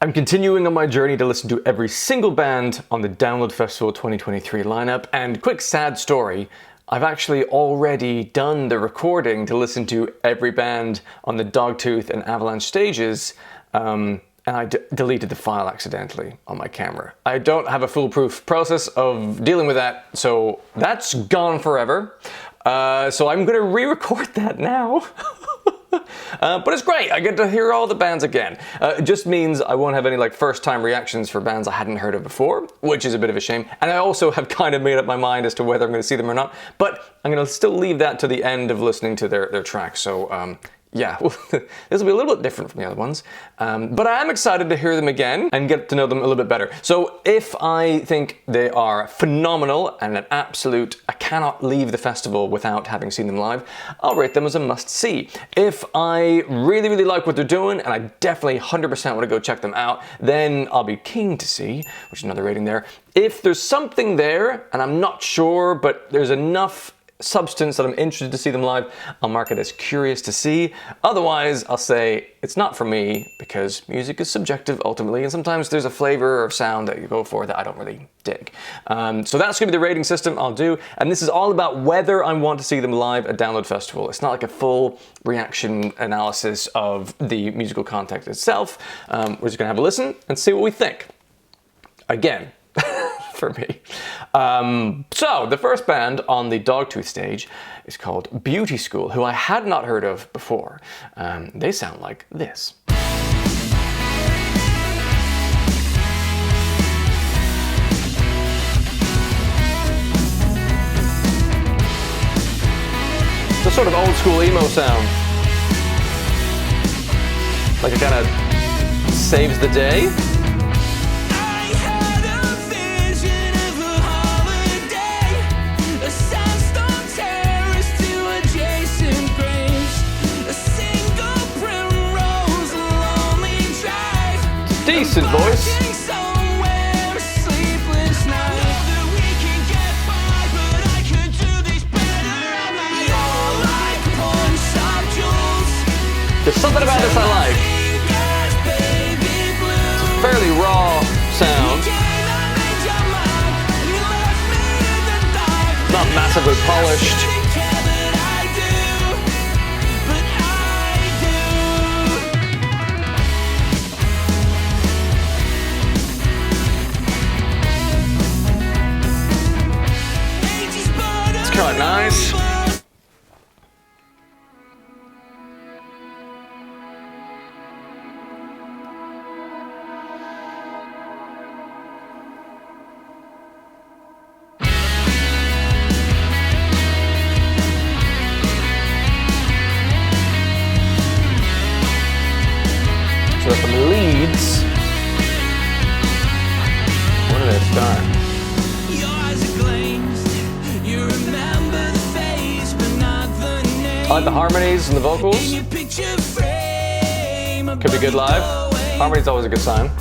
I'm continuing on my journey to listen to every single band on the Download Festival 2023 lineup, and quick sad story, I've actually already done the recording to listen to every band on the DOGTOOTH and AVALANCHE stages, and I deleted the file accidentally on my camera. I don't have a foolproof process of dealing with that, so that's gone forever. So I'm gonna re-record that now. But it's great, I get to hear all the bands again. It just means I won't have any like first time reactions for bands I hadn't heard of before, which is a bit of a shame. And I also have kind of made up my mind as to whether I'm going to see them or not, but I'm going to still leave that to the end of listening to their tracks. So yeah, this will be a little bit different from the other ones, but I am excited to hear them again and get to know them a little bit better. So if I think they are phenomenal and an absolute, I cannot leave the festival without having seen them live, I'll rate them as a must-see. If I really, really like what they're doing and I definitely 100% want to go check them out, then I'll be keen to see, which is another rating there. If there's something there and I'm not sure, but there's enough substance that I'm interested to see them live, I'll mark it as curious to see. Otherwise, I'll say it's not for me, because music is subjective ultimately, and sometimes there's a flavor or sound that you go for that I don't really dig. So that's gonna be the rating system I'll do, and this is all about whether I want to see them live at Download Festival. It's not like a full reaction analysis of the musical context itself. We're just gonna have a listen and see what we think. Again, for me. So the first band on the DOGTOOTH stage is called Beauty School, who I had not heard of before. They sound like this. It's a sort of old school emo sound. Like it kind of saves the day. Decent voice. There's something about this I like. It's a fairly raw sound. Not massively polished. Quite nice. So from Leeds, what did they start? I like the harmonies and the vocals. Could be good live. Harmony's always a good sign.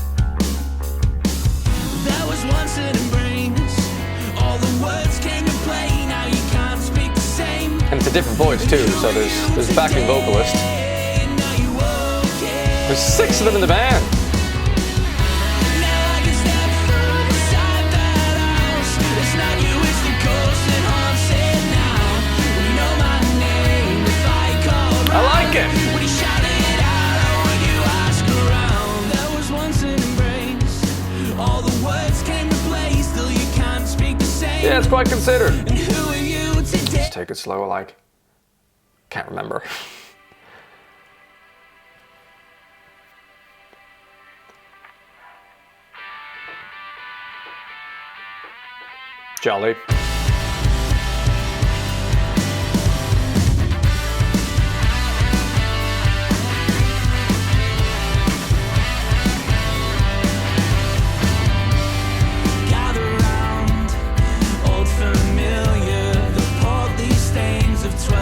And it's a different voice too, so there's a backing vocalist. There's 6 of them in the band. I like it. Yeah, it's quite considered. Let's take it slow, like, can't remember. Jolly.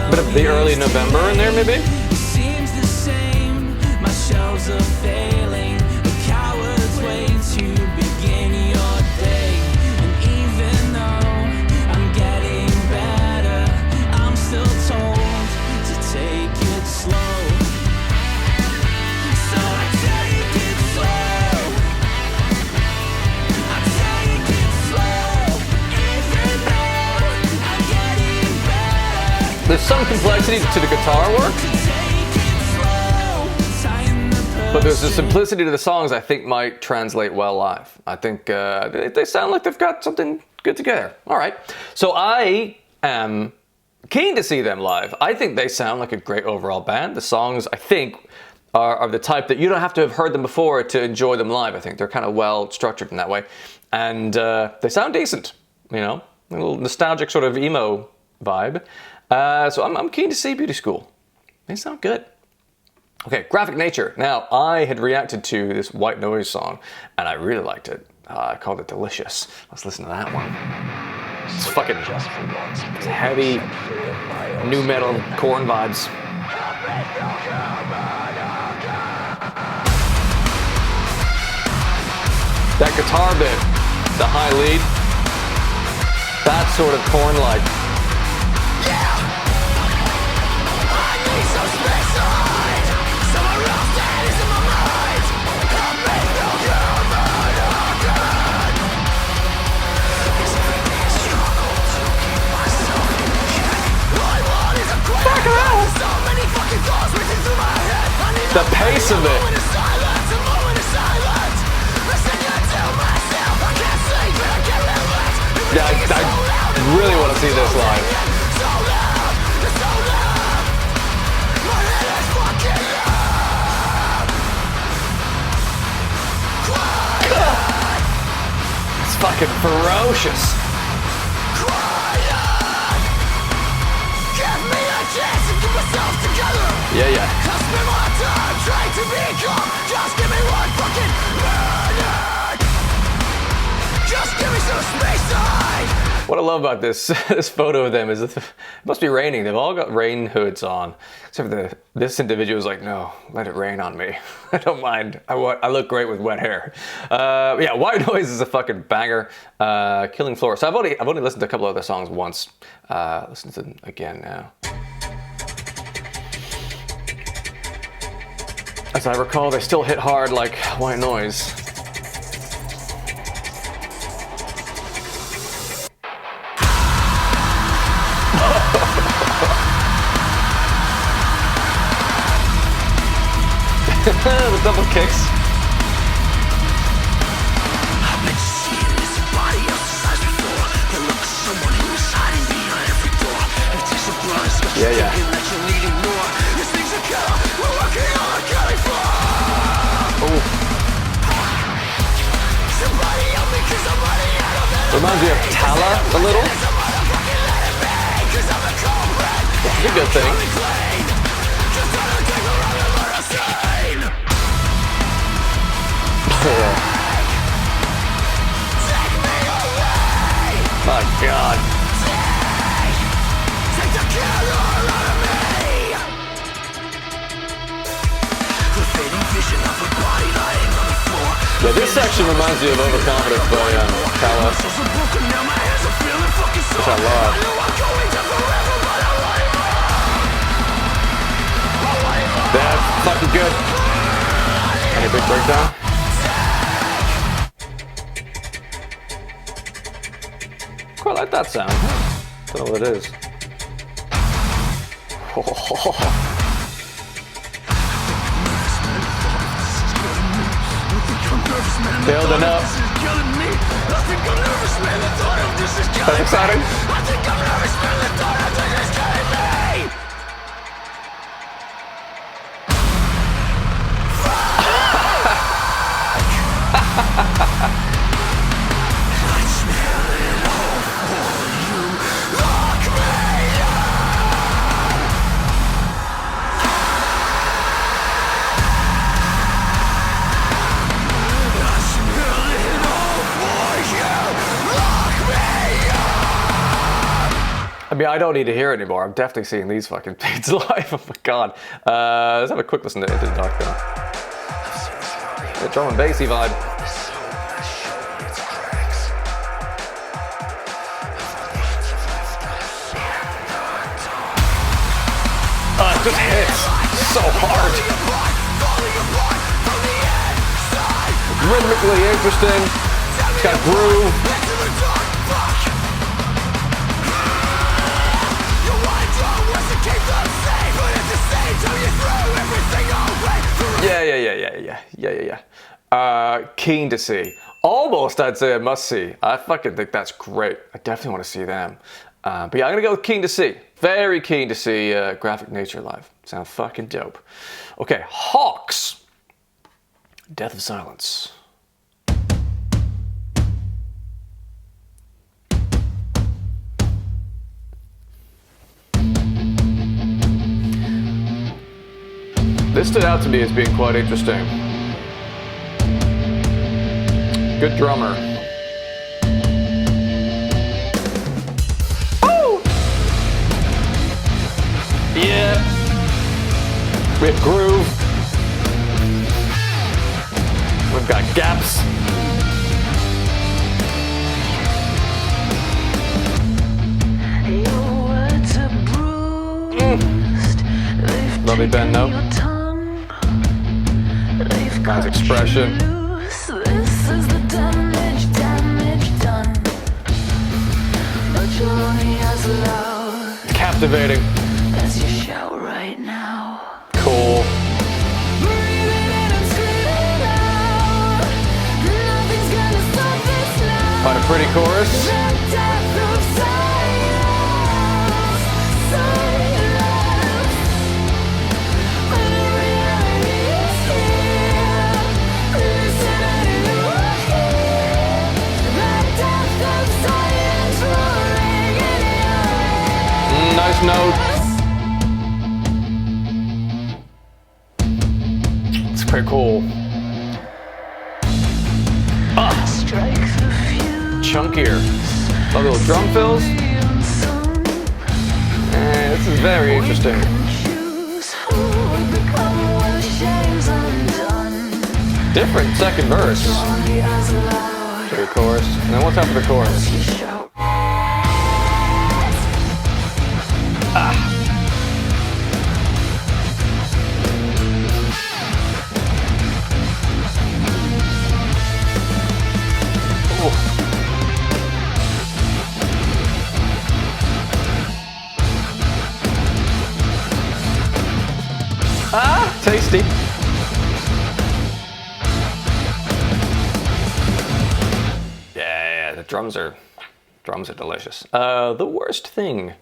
Bit of the early November in there, maybe? It seems the same. My shelves are failing. A coward's way to begin your day. And even though I'm getting better, I'm still told to take it slow. So I take it slow. There's some complexity to the guitar work, but there's a simplicity to the songs I think might translate well live. I think they sound like they've got something good together. All right, so I am keen to see them live. I think they sound like a great overall band. The songs, I think, are the type that you don't have to have heard them before to enjoy them live. I think they're kind of well structured in that way, and they sound decent. You know, a little nostalgic sort of emo vibe. So I'm keen to see Beauty School. They sound good. Okay, Graphic Nature. Now, I had reacted to this White Noise song, and I really liked it. I called it Delicious. Let's listen to that one. It's fucking it's heavy, new metal, Corn vibes. That guitar bit, the high lead, that's sort of Corn-like. The pace of it. Yeah, I really want to see this live. It's fucking ferocious. Yeah, yeah. What I love about this photo of them is it must be raining. They've all got rain hoods on. Except for this individual is like, no, let it rain on me. I don't mind. I look great with wet hair. Yeah, White Noise is a fucking banger. Killing Floor. So I've only listened to a couple of their songs once. Listen to them again now. As I recall, they still hit hard like White Noise. The double kicks. I've been seeing this body outside before. The look of someone who is hiding behind every door. It takes a blood, it's yeah, yeah. That you're needing more. This thing's a killer. We're working on a killing floor. Oh. Somebody help me, 'cause I'm running out of it. Reminds me of Tala a little. It's a good thing. My God. Take the killer out of me. The fading vision of a body lying on the floor. Yeah, this section reminds me of Overconfidence by Kala. Which I love. That's fucking good. Any big breakdown? I like that sound. Don't know what it is. Building up. That's exciting. I mean, I don't need to hear it anymore. I'm definitely seeing these fucking things live. Oh my God. Let's have a quick listen to Into the Dark though. The drum and bassy vibe. It just hits so hard. Rhythmically interesting. It's got groove. Yeah. Keen to see. Almost, I'd say a must see. I fucking think that's great. I definitely want to see them. But yeah, I'm gonna go with keen to see. Very keen to see Graphic Nature live. Sound fucking dope. Okay, HAWXX. Death of Silence. This stood out to me as being quite interesting. Good drummer. Woo! Yeah. We have groove. We've got gaps. Lovely bend note. Nice expression. This is the damage done. But you're only as loud Captivating. as you shout right now. Cool. Breathing in and screaming out. Nothing's gonna stop this now. Quite a pretty chorus. The death of silence. When reality is here. Listen and you will hear. The death of silence roaring in your ears. Nice note. It's pretty cool. Strike the fuse. Chunkier. Love little drum fills. This is very interesting. Choose who would become when shame's undone. Different second verse. Only as loud Pretty chorus. And then what's after the chorus? as you shout. Tasty. Yeah, the drums are delicious. The worst thing.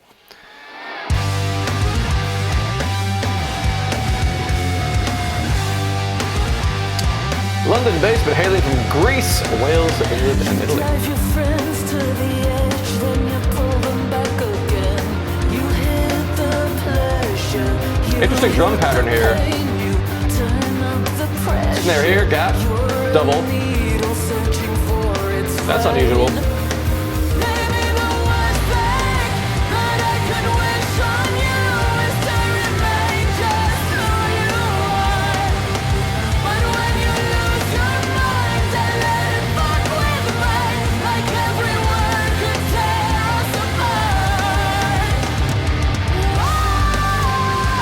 London-based, but hailing from Greece, Wales, England, and Italy. Drive your friends to the edge, then you pull them back again. You hit the pleasure. Interesting drum pattern here. Snare here, gap, double. That's unusual.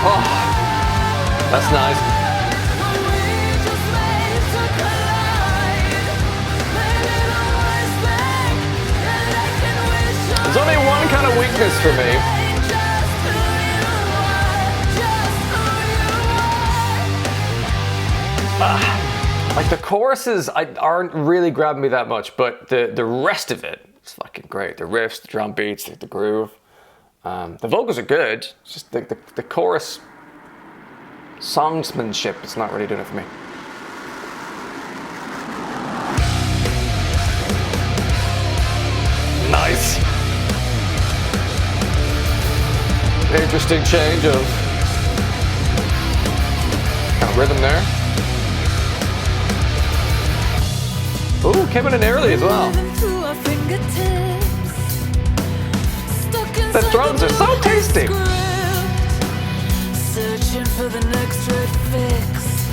Oh, that's nice. There's only one kind of weakness for me. Like the choruses aren't really grabbing me that much, but the rest of it is fucking great. The riffs, the drum beats, the groove. The vocals are good. It's just the chorus songsmanship, it's not really doing it for me. Nice. Interesting change of kind of rhythm there. Ooh, came in early as well. The drums are so tasty. Searching for the next red fix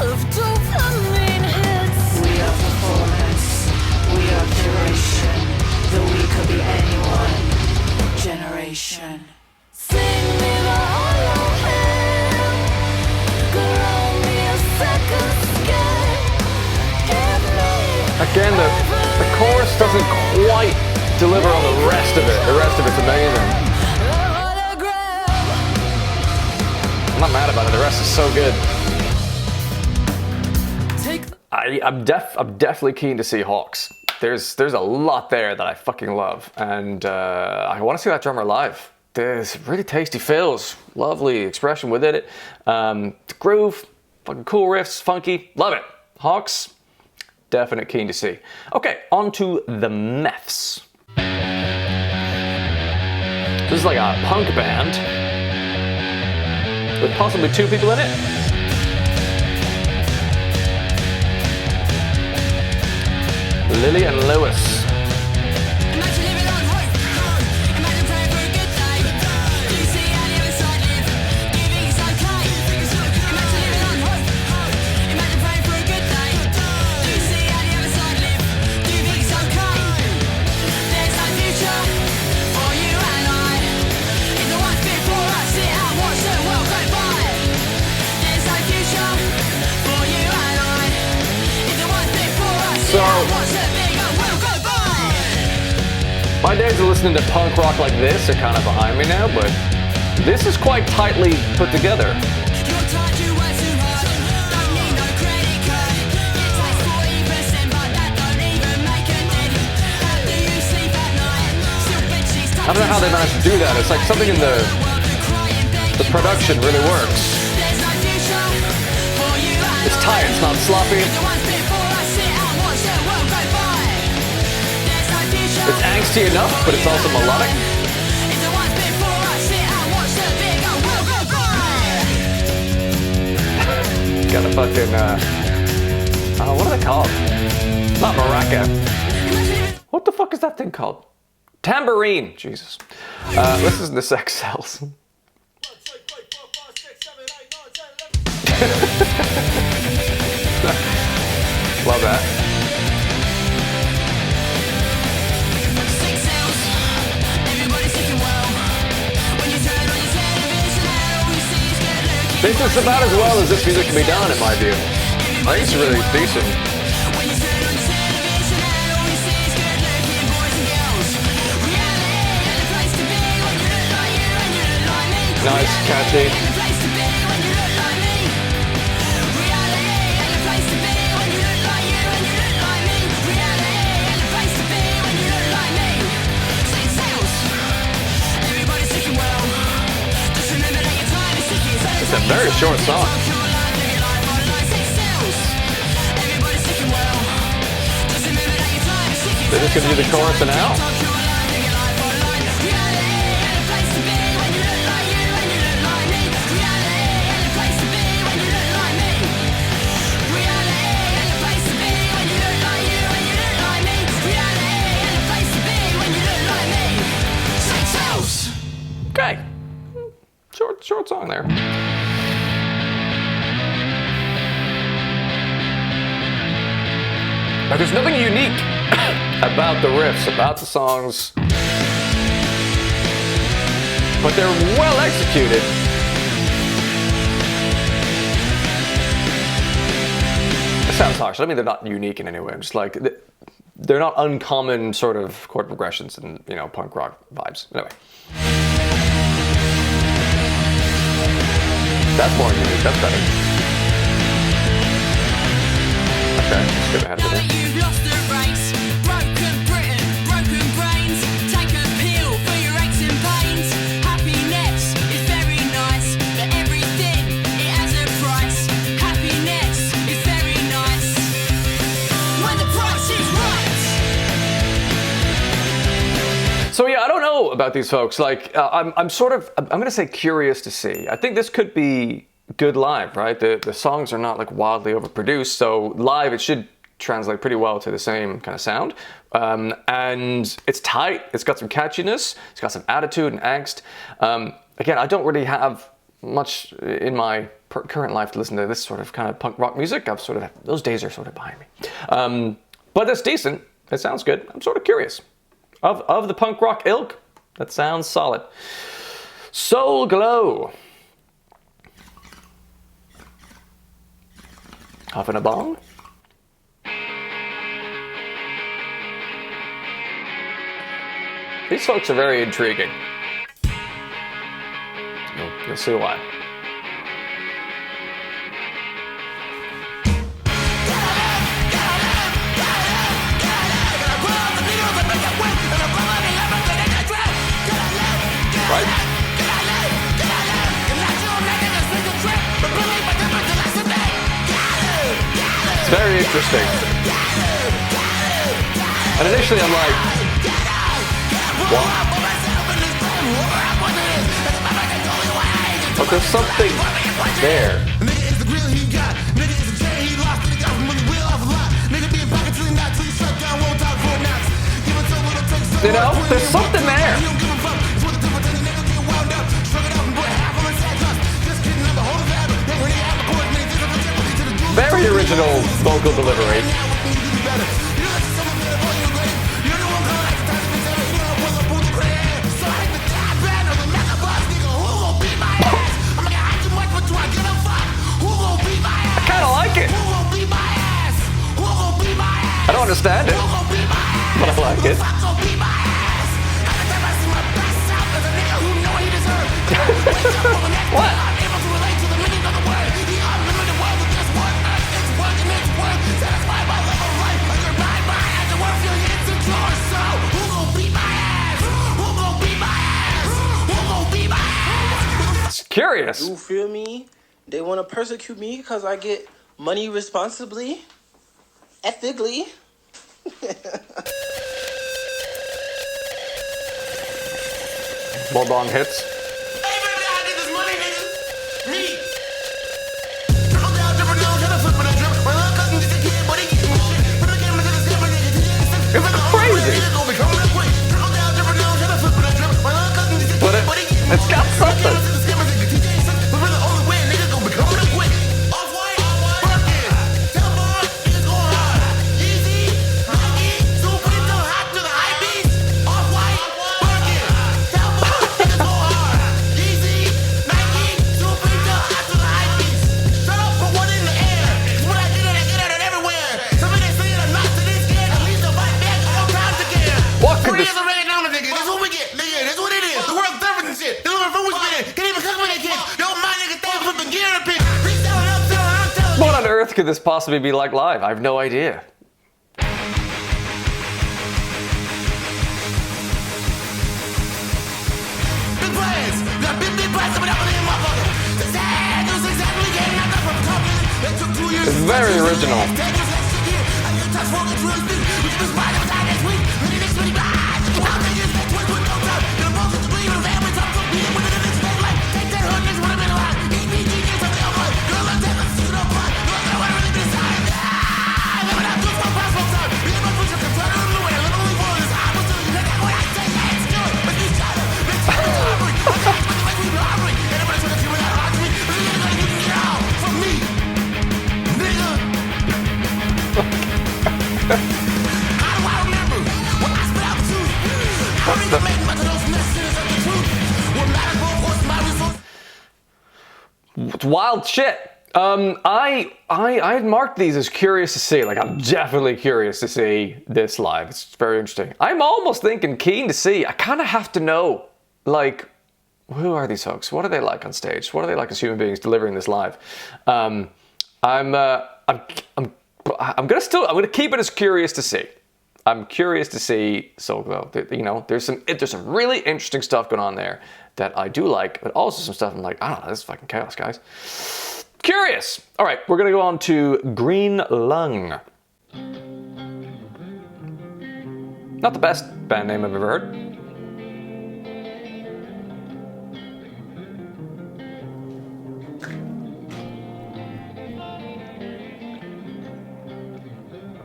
of dopamine hits. We are performance, we are curation. Though we could be anyone, generation. Sing me the hollow hymn, grow me a second skin. Give me. Again, the chorus doesn't quite deliver on the rest of it. The rest of it's amazing. I'm not mad about it. The rest is so good. I'm definitely keen to see HAWXX. There's a lot there that I fucking love, and I want to see that drummer live. There's really tasty fills, lovely expression within it, the groove, fucking cool riffs, funky, love it. HAWXX, definite keen to see. Okay, on to the Meffs. This is like a punk band with possibly 2 people in it. Lily and Lewis. My days of listening to punk rock like this are kind of behind me now, but this is quite tightly put together. I don't know how they managed to do that. It's like something in the production really works. It's tight, it's not sloppy. It's angsty enough, but it's also melodic. Got a fucking, what are they called? Not maraca. What the fuck is that thing called? Tambourine, Jesus. Listen to Sex Cells. Love that. This is about as well as this music can be done, in my view. I think it's really decent. Nice, catchy. It's a very short song. They're just gonna do the chorus and out. Okay. Short song there. Now, there's nothing unique about the riffs, about the songs, but they're well executed. It sounds harsh. I mean, they're not unique in any way. I'm just like, they're not uncommon sort of chord progressions and, you know, punk rock vibes. Anyway. That's more unique. That's better. Okay, let's skip ahead of it. You've lost the race, broken Britain, broken brains. Take a pill for your aches and pains. Happiness is very nice, but everything it has a price. Happiness is very nice when the price is right. So yeah, I don't know about these folks. Like, I'm gonna say curious to see. I think this could be good live, right? The songs are not like wildly overproduced, so live it should translate pretty well to the same kind of sound. And it's tight, it's got some catchiness, it's got some attitude and angst. Again, I don't really have much in my current life to listen to this sort of kind of punk rock music. Those days are sort of behind me. But it's decent, it sounds good. I'm sort of curious. Of the punk rock ilk, that sounds solid. Soul Glow. Huffing a bong. These folks are very intriguing. You'll see why. interesting. And initially I'm like, what? But there's something there. You know, there's something there. Very original vocal delivery. I kind of like it. I don't understand it, but I like it. What? It's curious. You feel me? They want to persecute me because I get money responsibly, ethically. Bulldog hits. Hey, baby, I get this money, nigga. Me. It's crazy. But it's got something. What on earth could this possibly be like live? I have no idea. It's very original. It's wild shit. I had marked these as curious to see. Like, I'm definitely curious to see this live. It's very interesting. I'm almost thinking keen to see. I kind of have to know, like, who are these folks? What are they like on stage? What are they like as human beings delivering this live? I'm gonna keep it as curious to see. I'm curious to see. So, though, you know, there's some really interesting stuff going on there that I do like, but also some stuff I'm like, I don't know, this is fucking chaos, guys. Curious. All right, we're gonna go on to Green Lung. Not the best band name I've ever heard.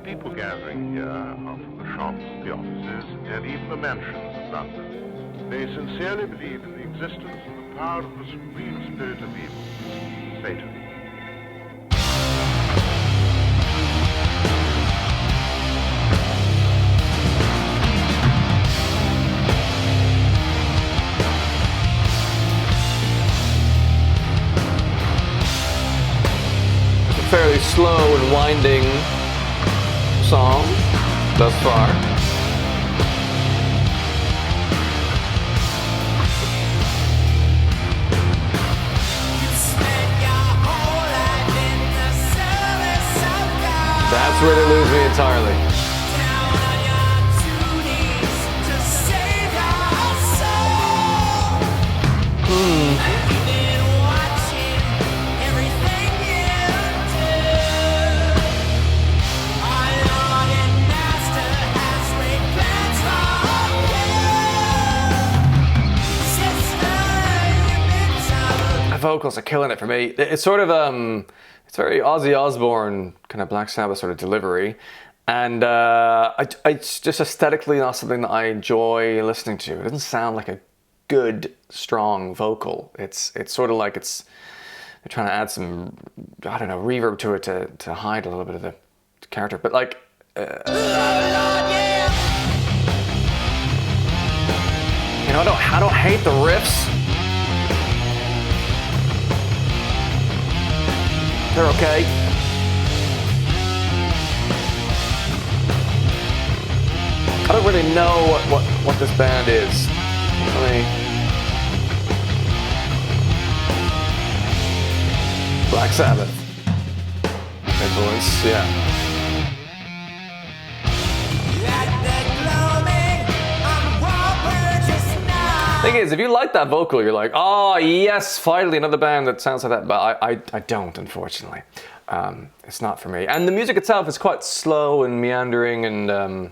People gathering here are from the shops, the offices, and even the mansions of London. They sincerely believe in the existence and the power of the supreme spirit of evil, Satan. It's a fairly slow and winding song thus far. That's where they lose me entirely. vocals are killing it for me. It's sort of it's very Ozzy Osbourne kind of Black Sabbath sort of delivery, and it's just aesthetically not something that I enjoy listening to. It doesn't sound like a good, strong vocal. It's sort of like they're trying to add some, I don't know, reverb to it to hide a little bit of the character. But like, you know, I don't hate the riffs. They're okay. I don't really know what this band is. Black Sabbath influence, yeah. Thing is, if you like that vocal, you're like, oh yes, finally another band that sounds like that. But I don't, unfortunately. It's not for me. And the music itself is quite slow and meandering, and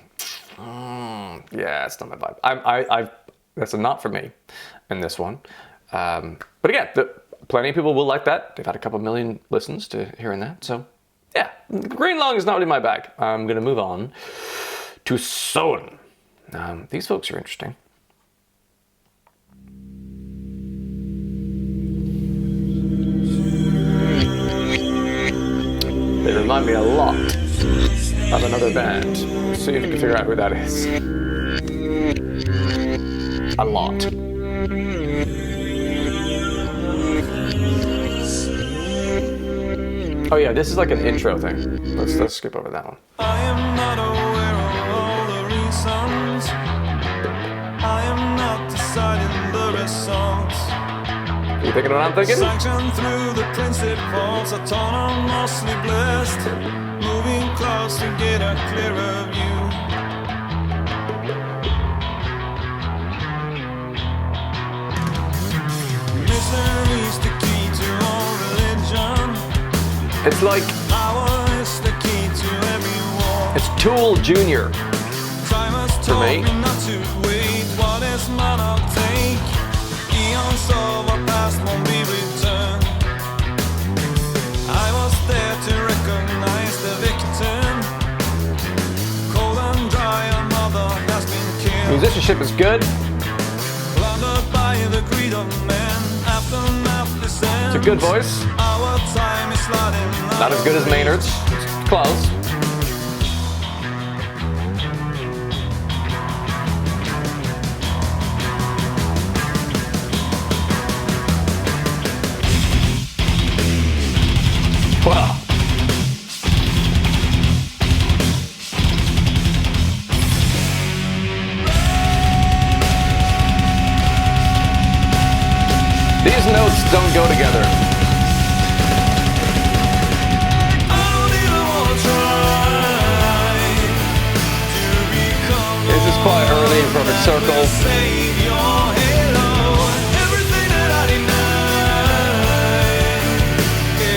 yeah, it's not my vibe. That's a not for me in this one. But again, plenty of people will like that. They've had a couple million listens to hearing that. So yeah, Green Lung is not really my bag. I'm gonna move on to Soen. These folks are interesting. They remind me a lot of another band. See if you can figure out who that is. A lot. Oh yeah, this is like an intro thing. Let's skip over that one. I am not aware of all the reasons. I am not deciding the results. You thinking what I'm thinking? Sanction through the principles, autonomously blessed. Moving close to get a clearer view. Misery's the key to all religion. It's like, Power is the key to every war. it's Tool Jr. Time has for told me. me not to wait. What is mine I'll take. Eons of our past won't be returned. I was there to recognize the victim. Cold and dry, another has been killed. Musicianship is good. Plundered by the greed of men. Aftermath descends. It's a good voice. Our time is sliding. Not as good as Maynard's. It's close. Wow. These notes don't go together. I don't even wanna try to become This is quite early in Perfect Circle. save your halo. Everything that I deny.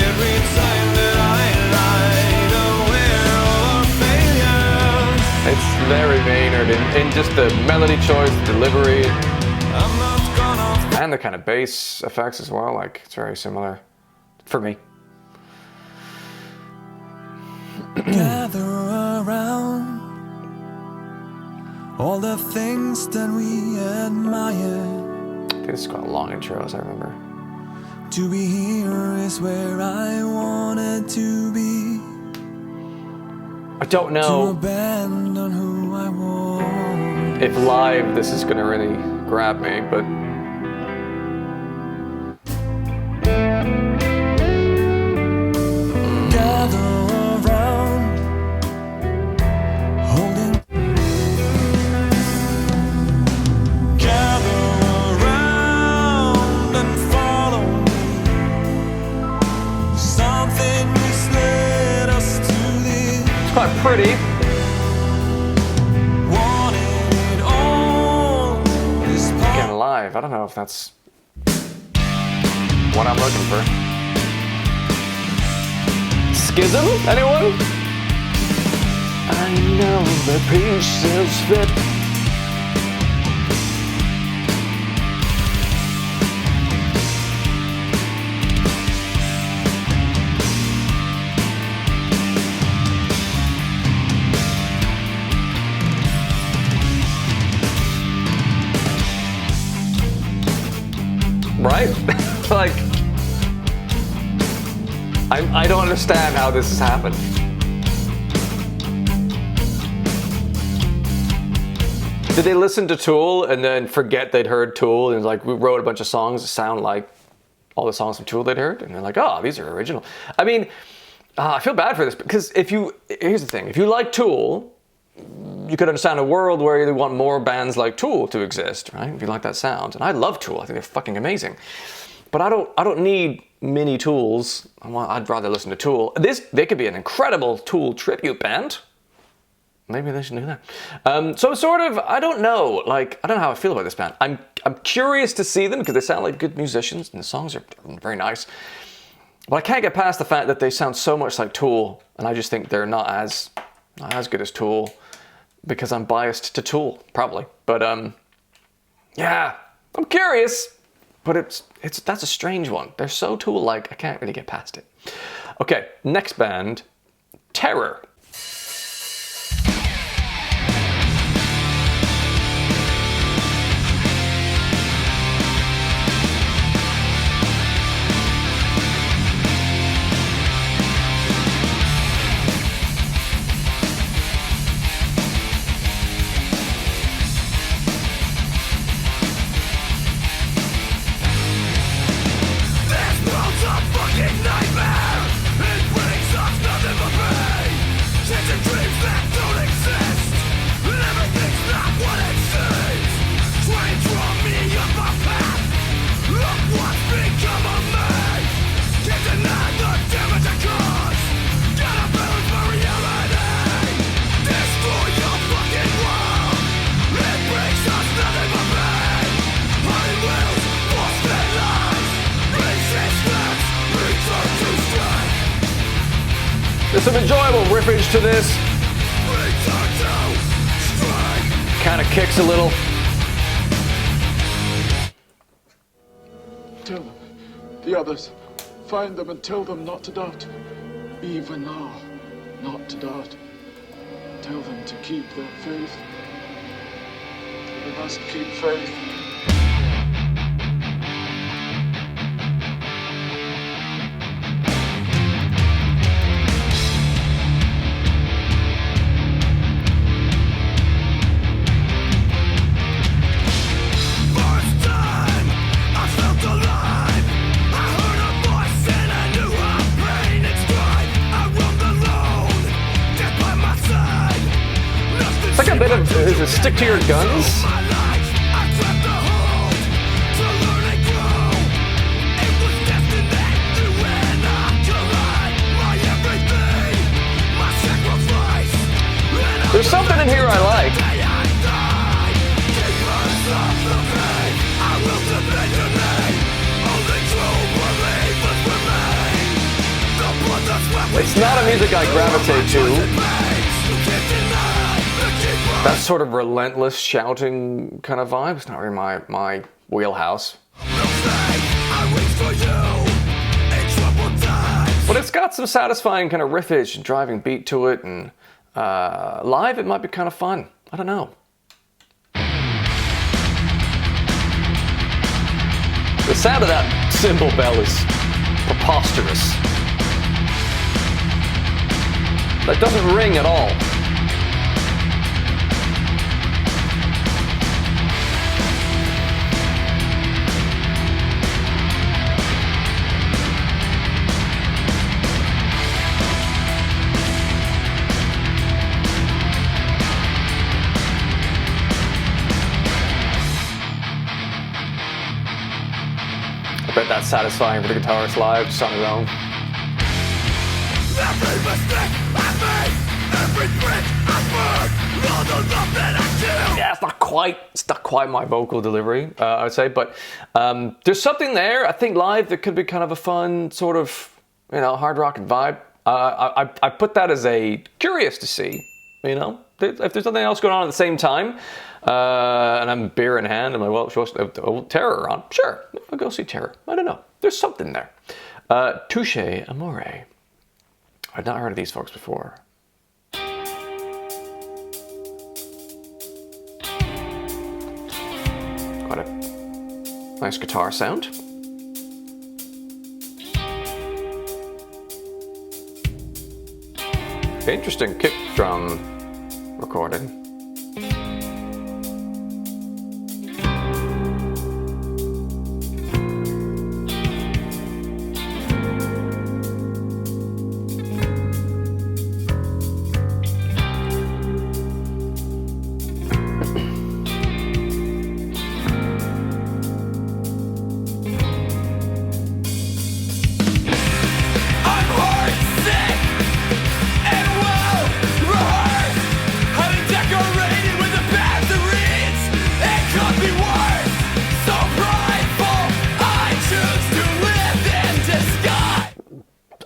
Every time that I lied, aware of failure. It's very Maynard in just the melody choice, delivery, I'm not gonna and the kind of bass effects as well. Like, it's very similar for me. gather around all the things that we admire. I think this has got a long intro, as I remember. To be here is where I wanted to be. I don't To know abandon who I was. if live this is gonna really grab me, but Gather around, holding. Gather around and follow me. Something misled us to this. it's quite pretty. Wanted it all. This part. Again, live, I don't know if that's what I'm looking for. Schism? Anyone? I know the pieces fit. right? Like, I don't understand how this has happened. Did they listen to Tool and then forget they'd heard Tool and like we wrote a bunch of songs that sound like all the songs from Tool they'd heard, and they're like, oh, these are original. I mean, I feel bad for this because here's the thing, if you like Tool, you could understand a world where you want more bands like Tool to exist, right? If you like that sound. And I love Tool, I think they're fucking amazing. But I don't need mini Tools. I'd rather listen to Tool. They could be an incredible Tool tribute band. Maybe they should do that. So sort of, I don't know. Like, I don't know how I feel about this band. I'm curious to see them because they sound like good musicians and the songs are very nice. But I can't get past the fact that they sound so much like Tool, and I just think they're not as good as Tool because I'm biased to Tool, probably. But yeah, I'm curious. But that's a strange one. They're so Tool-like, I can't really get past it. Okay, next band, Terror. There's some enjoyable riffage to this. Kind of kicks a little. Tell them, the others, find them and tell them not to doubt. Even now, not to doubt. Tell them to keep their faith. They must keep faith. Is it stick to your guns? There's something in here I like. It's not a music I gravitate to. That sort of relentless shouting kind of vibe. It's not really my wheelhouse. But it's got some satisfying kind of riffage and driving beat to it, and live it might be kind of fun. I don't know. The sound of that cymbal bell is preposterous. That doesn't ring at all. I bet that's satisfying for the guitarist live, just on his own. Every mistake I made, every brick I burn, all the love that I do. Yeah, it's not quite my vocal delivery, I would say, but there's something there. I think live that could be kind of a fun sort of, hard rock vibe. I put that as a curious to see, if there's something else going on at the same time. And I'm beer in hand, I'm like, well, Terror on. Sure, I'll go see Terror. I don't know. There's something there. Touché Amoré. I've not heard of these folks before. Quite a nice guitar sound. Interesting kick drum recording.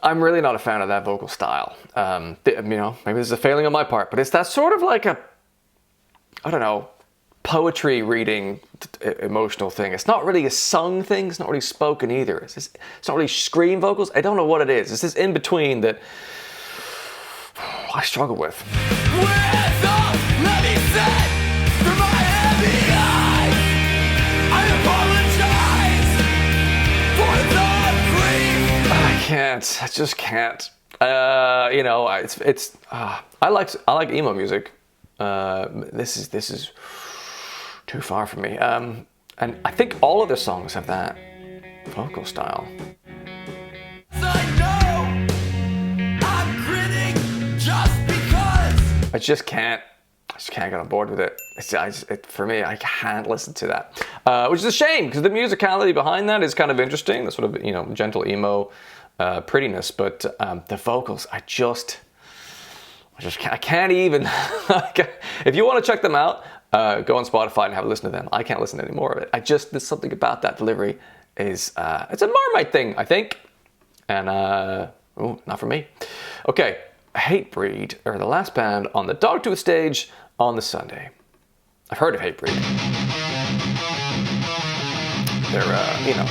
I'm really not a fan of that vocal style. You know, maybe this is a failing on my part, but it's that sort of like a, I don't know, poetry reading emotional thing. It's not really a sung thing. It's not really spoken either. It's not really scream vocals. I don't know what it is. It's this in between that I struggle with. I just can't. You know, I like emo music. This is too far from me. And I think all of the songs have that vocal style. I just can't get on board with it. For me, I can't listen to that, which is a shame because the musicality behind that is kind of interesting. The sort of, you know, gentle emo prettiness, but the vocals, I can't even. If you want to check them out, go on Spotify and have a listen to them. I can't listen to any more of it. There's something about that delivery is it's a Marmite thing, I think, and not for me. Okay, Hatebreed are the last band on the DOGTOOTH stage on the Sunday. I've heard of Hatebreed. They're you know,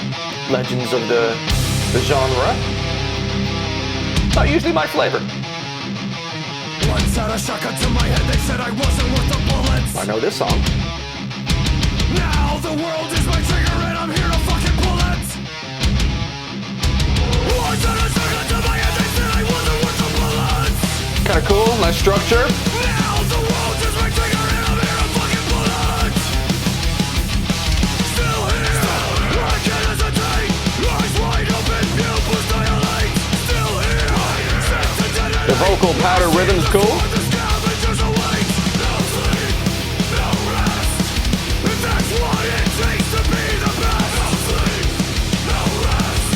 legends of the genre. Not usually my flavor. Once had a shotgun to my head, they said I wasn't worth the bullets. I know this song. Now the world is my trigger and I'm here to fucking bullets. Once had a shotgun to my head, they said I wasn't worth the bullets. Kinda cool, nice structure. Now the world is my trigger and I'm here to fucking bullets. Still here, I can't hesitate. Eyes wide open, pupils dilate. Still here, The vocal powder rhythm's cool. the scavengers await. No sleep, no rest. If that's what it takes to be the best. No sleep, no rest.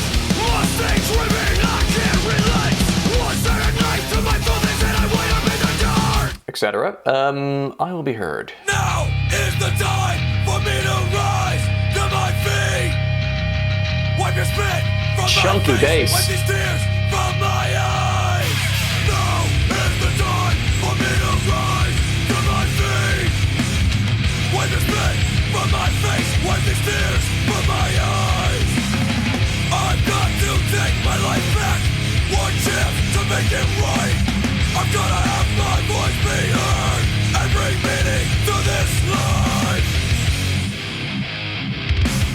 Mustangs ripping, I can't relate. One second knife to my throat, they said I wait up in the dark. Etc. I will be heard. Now is the time for me to rise to my feet. Wipe your spit from Chunky my face. bass. Wipe these tears from my eyes. Now is the time for me to rise to my feet. Wipe your spit from my face. Wipe these tears from my eyes. I've got to take my life back. One chance to make it right. I've gotta have my voice be heard and bring meaning to this life.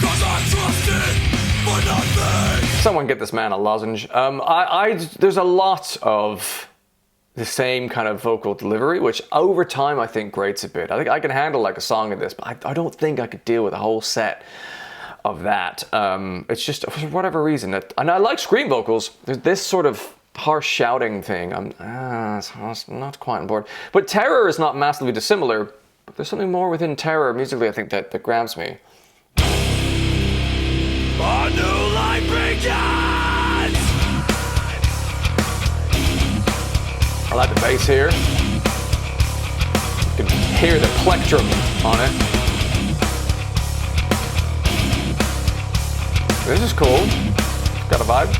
'Cause I'm trusted for nothing. Someone get this man a lozenge. There's a lot of the same kind of vocal delivery, which over time I think grates a bit. I think I can handle like a song of this, but I don't think I could deal with a whole set of that. It's just for whatever reason. And I like scream vocals. There's this sort of harsh shouting thing. I'm not quite on board. But Terror is not massively dissimilar. But there's something more within Terror musically, I think, that grabs me. A new life begins. I like the bass here. You can hear the plectrum on it. This is cool. Got a vibe.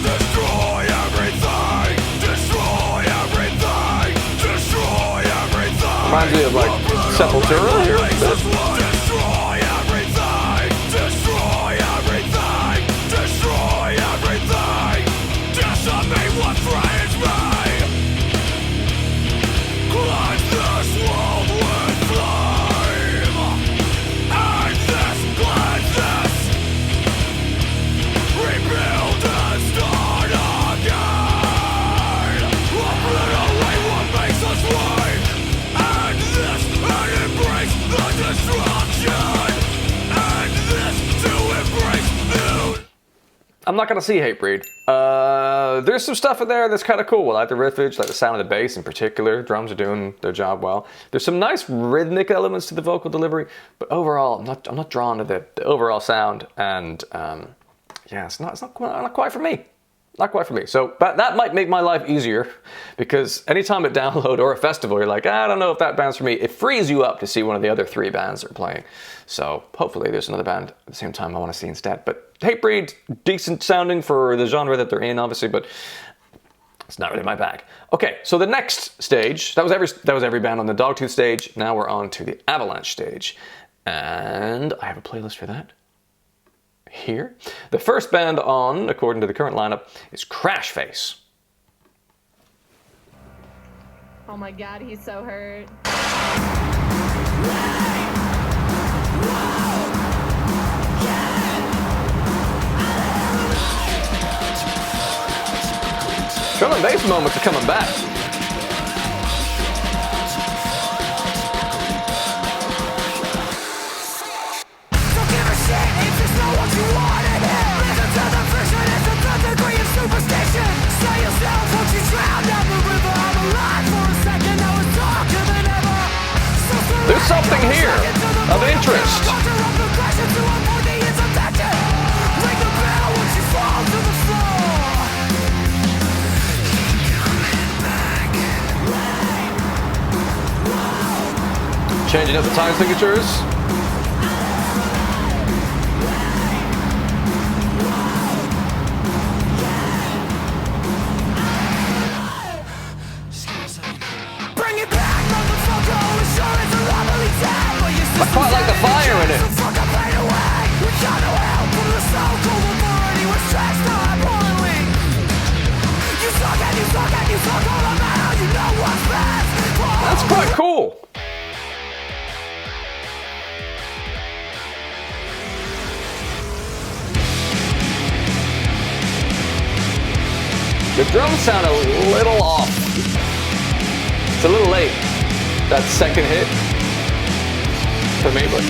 Destroy everything. Destroy everything. Destroy everything. Reminds me of like Sepultura here. Destroy everything. Destroy everything. Destroy everything. Decimate what threatens me. Cleanse this world with flame. End this, cleanse this. Rebuild and start again. I'm not gonna see Hatebreed. There's some stuff in there that's kind of cool. I like the riffage, like the sound of the bass in particular. Drums are doing their job well. There's some nice rhythmic elements to the vocal delivery, but overall, I'm not drawn to the overall sound. And yeah, it's not quite for me. Not quite for me. So that might make my life easier, because anytime at download or a festival, you're like, I don't know if that band's for me. It frees you up to see one of the other 3 bands that are playing. So hopefully there's another band at the same time I want to see instead. But Hatebreed, decent sounding for the genre that they're in, obviously, but it's not really my bag. Okay, so the next stage, that was every band on the Dogtooth stage. Now we're on to the Avalanche stage. And I have a playlist for that here. The first band on, according to the current lineup, is CRASHFACE. Oh my god, he's so hurt. Drum and bass moments are coming back. There's something here of interest. Changing up the time signatures. I quite like the fire in it. That's quite cool. The drums sound a little off. It's a little late, that second hit. For me, but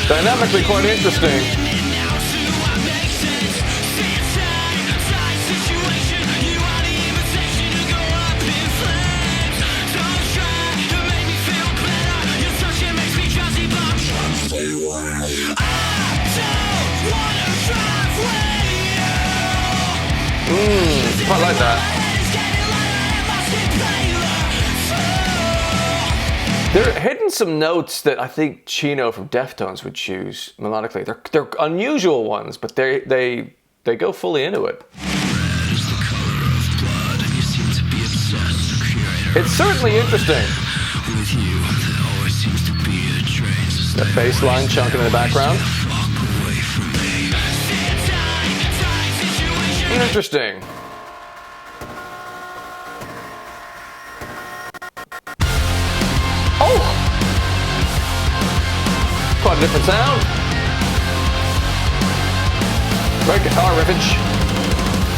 dynamically quite interesting. Quite like that. They're hitting some notes that I think Chino from Deftones would choose melodically. They're unusual ones, but they go fully into it. It's certainly interesting. The bass line chunking in the background. Interesting. Oh! Quite a different sound. Great guitar riffage.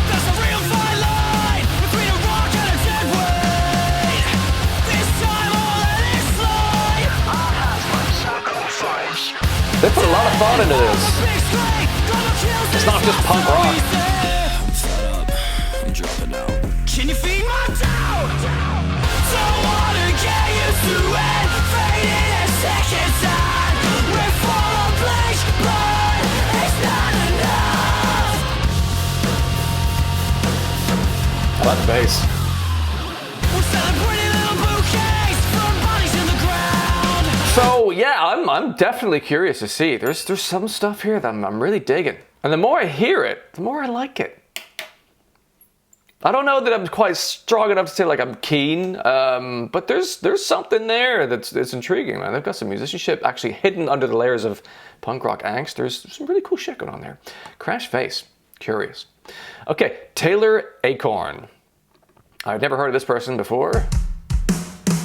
There's a real fine line between a rock and a dead weight. This time all of this life, I have my sacrifice. They put a lot of thought into this. It's not just punk rock. Can you feed my doubt? Don't wanna get used to it. Fading a second time. We're full of bleach blood. It's not enough. I like the bass. We're celebrating little bouquets from bodies in the ground. So yeah, I'm definitely curious to see. There's some stuff here that I'm really digging. And the more I hear it, the more I like it. I don't know that I'm quite strong enough to say like I'm keen, but there's something there that's intriguing, man. They've got some musicianship actually hidden under the layers of punk rock angst. There's some really cool shit going on there. CRASHFACE, curious. Okay, Taylor Acorn. I've never heard of this person before.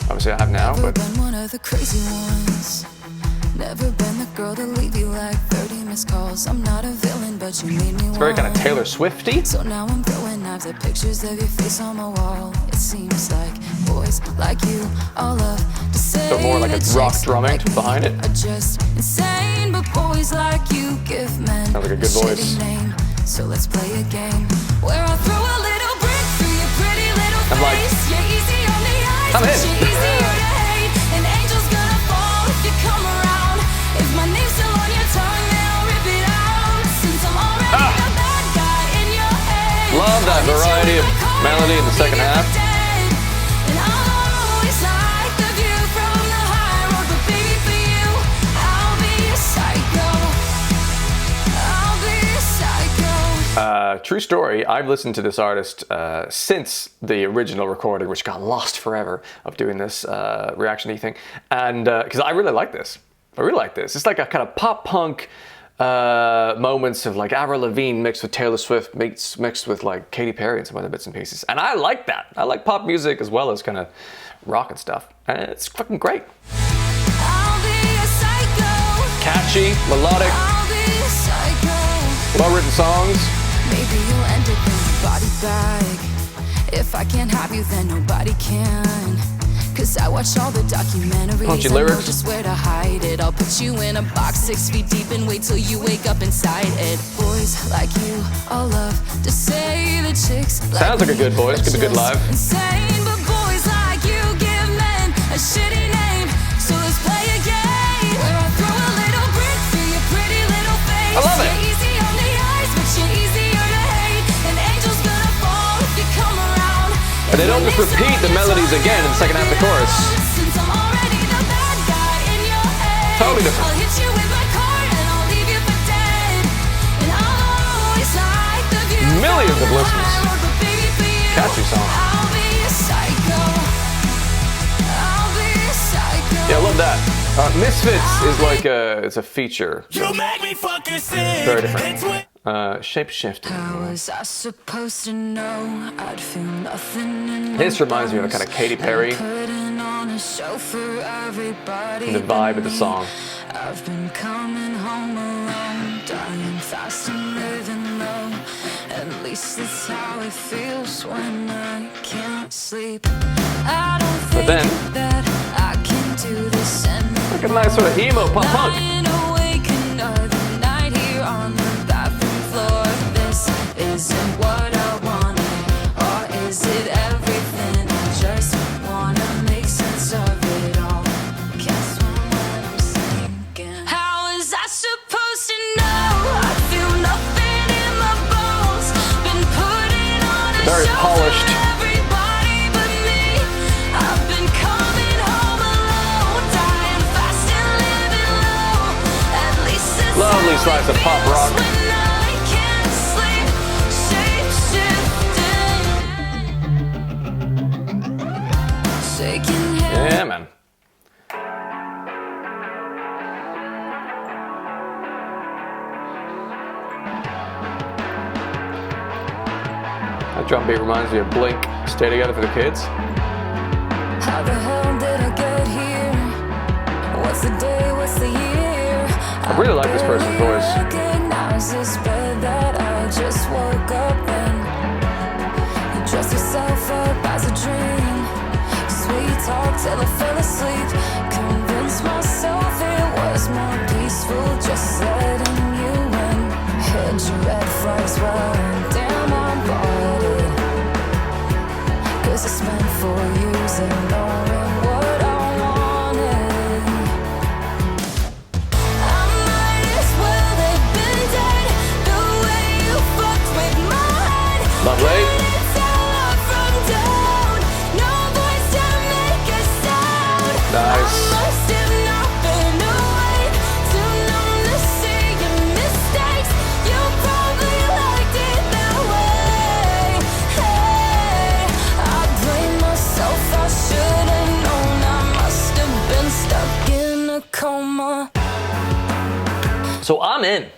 Obviously I have now, but Never been one of the crazy ones. Never been the girl to leave you like 30 missed calls. I'm not a villain, but you made me it's very kind of Taylor Swifty. So now I'm throwing knives at pictures of your face on my wall. It seems like, boy, boys like you all love to say So more like a that rock chicks drumming like me behind it. are just insane, but boys like you give men Sounds like a good shitty voice. name. So let's play a game where I throw a little brick through your pretty little I'm like, face. You're easy on the eyes, I'm but in. you're easier to hate. An angel's gonna fall if you come around. If my name's still on your tongue, then I'll rip it out. Since I'm already the bad guy in your head. Love that variety of melody in the second half. And I'll always like the view from the high road, but baby, for you, I'll be a psycho. I'll be a psycho. True story, I've listened to this artist since the original recording, which got lost forever of doing this reaction-y thing. And because I really like this. I really like this. It's like a kind of pop punk moments of like Avril Lavigne mixed with Taylor Swift mixed with like Katy Perry and some other bits and pieces. And I like that. I like pop music as well as kind of rock and stuff. And it's fucking great. I'll be a psycho. Catchy, melodic, I'll be a psycho. well-written songs. Maybe you'll end up in the body bag. If I can't have you, then nobody can. Cause I watch all the documentaries. Punchy I know lyrics. just where to hide it. I'll put you in a box 6 feet deep and wait till you wake up inside it. Boys like you all love to say the chicks Sounds like a good voice. Could be good live. Insane, but boys like you give men a shitty name. So let's play a game where I throw a little brick through your pretty little face. I love it. You're easy on the eyes, but you're easier to hate. An angel's gonna fall if you come around. And they don't just repeat the melodies again in the second half of the chorus. Since I'm already the bad guy in your head, Totally different. I'll hit you with my car and I'll leave you for dead. And I'll always like the view Millions of from the listeners. high road, but baby, for you, Catchy song. I'll be a psycho. I'll be a psycho. Yeah, I love that. Misfits is like it's a feature. You make me fucking sick. Very different. It's when- Shape-shifting. How was I supposed to know I'd feel nothing in This my reminds me of a kind of bones? Katy Perry. Putting on a show for everybody The vibe of the but me. song. I've been coming home alone, dying fast and living low. At least that's how it feels when I can't sleep. I don't But think then- that I can do this anymore. Like a nice sort of emo pop punk. Lying awake another night here on the bathroom floor. This isn't what I wanted, or is it everything? I just wanna make sense of it all. Can't swim when I'm sinking. How is I supposed to know? I feel nothing in my bones. Been putting on a Very show polished. for everybody but me. I've been coming home alone, dying fast and living low. At least it's Lovely slice of pop rock. when I can't sleep, shape-shifting. Shaking hands. Yeah, man. That drum beat reminds me of Blink. Stay Together for the Kids. How the hell did I get here? What's the day? What's the year? I really like this person's voice. Recognize this bed that I just woke up in. You dress yourself up as a dream. Sweet talk till I fell asleep. Convinced myself it was more peaceful just letting you in. Hid your red flags well, and damn I bought it. 'Cause I spent 4 years ignoring what I wanted. I might as well have been dead. The way you fucked with my head. Lovely. Couldn't tell up from down. No voice to make a sound. Nice. I must have not been awake. Too numb to see your mistakes. You probably liked it that way. Hey, I blame myself. I should have known. I must have been stuck in a coma. So I'm in.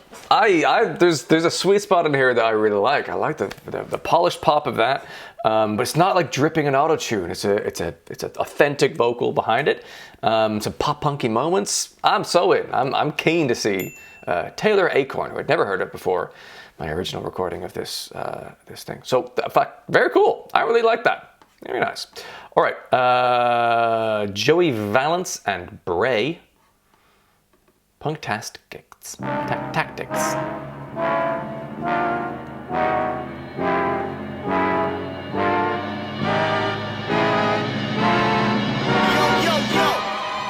There's a sweet spot in here that I really like. I like the polished pop of that, but it's not like dripping an auto-tune. It's an authentic vocal behind it. Some pop punky moments. I'm so in. I'm keen to see Taylor Acorn, who I'd never heard of before my original recording of this thing. So very cool. I really like that. Very nice. All right, Joey Valance and Brae. Punktastics. Tactics.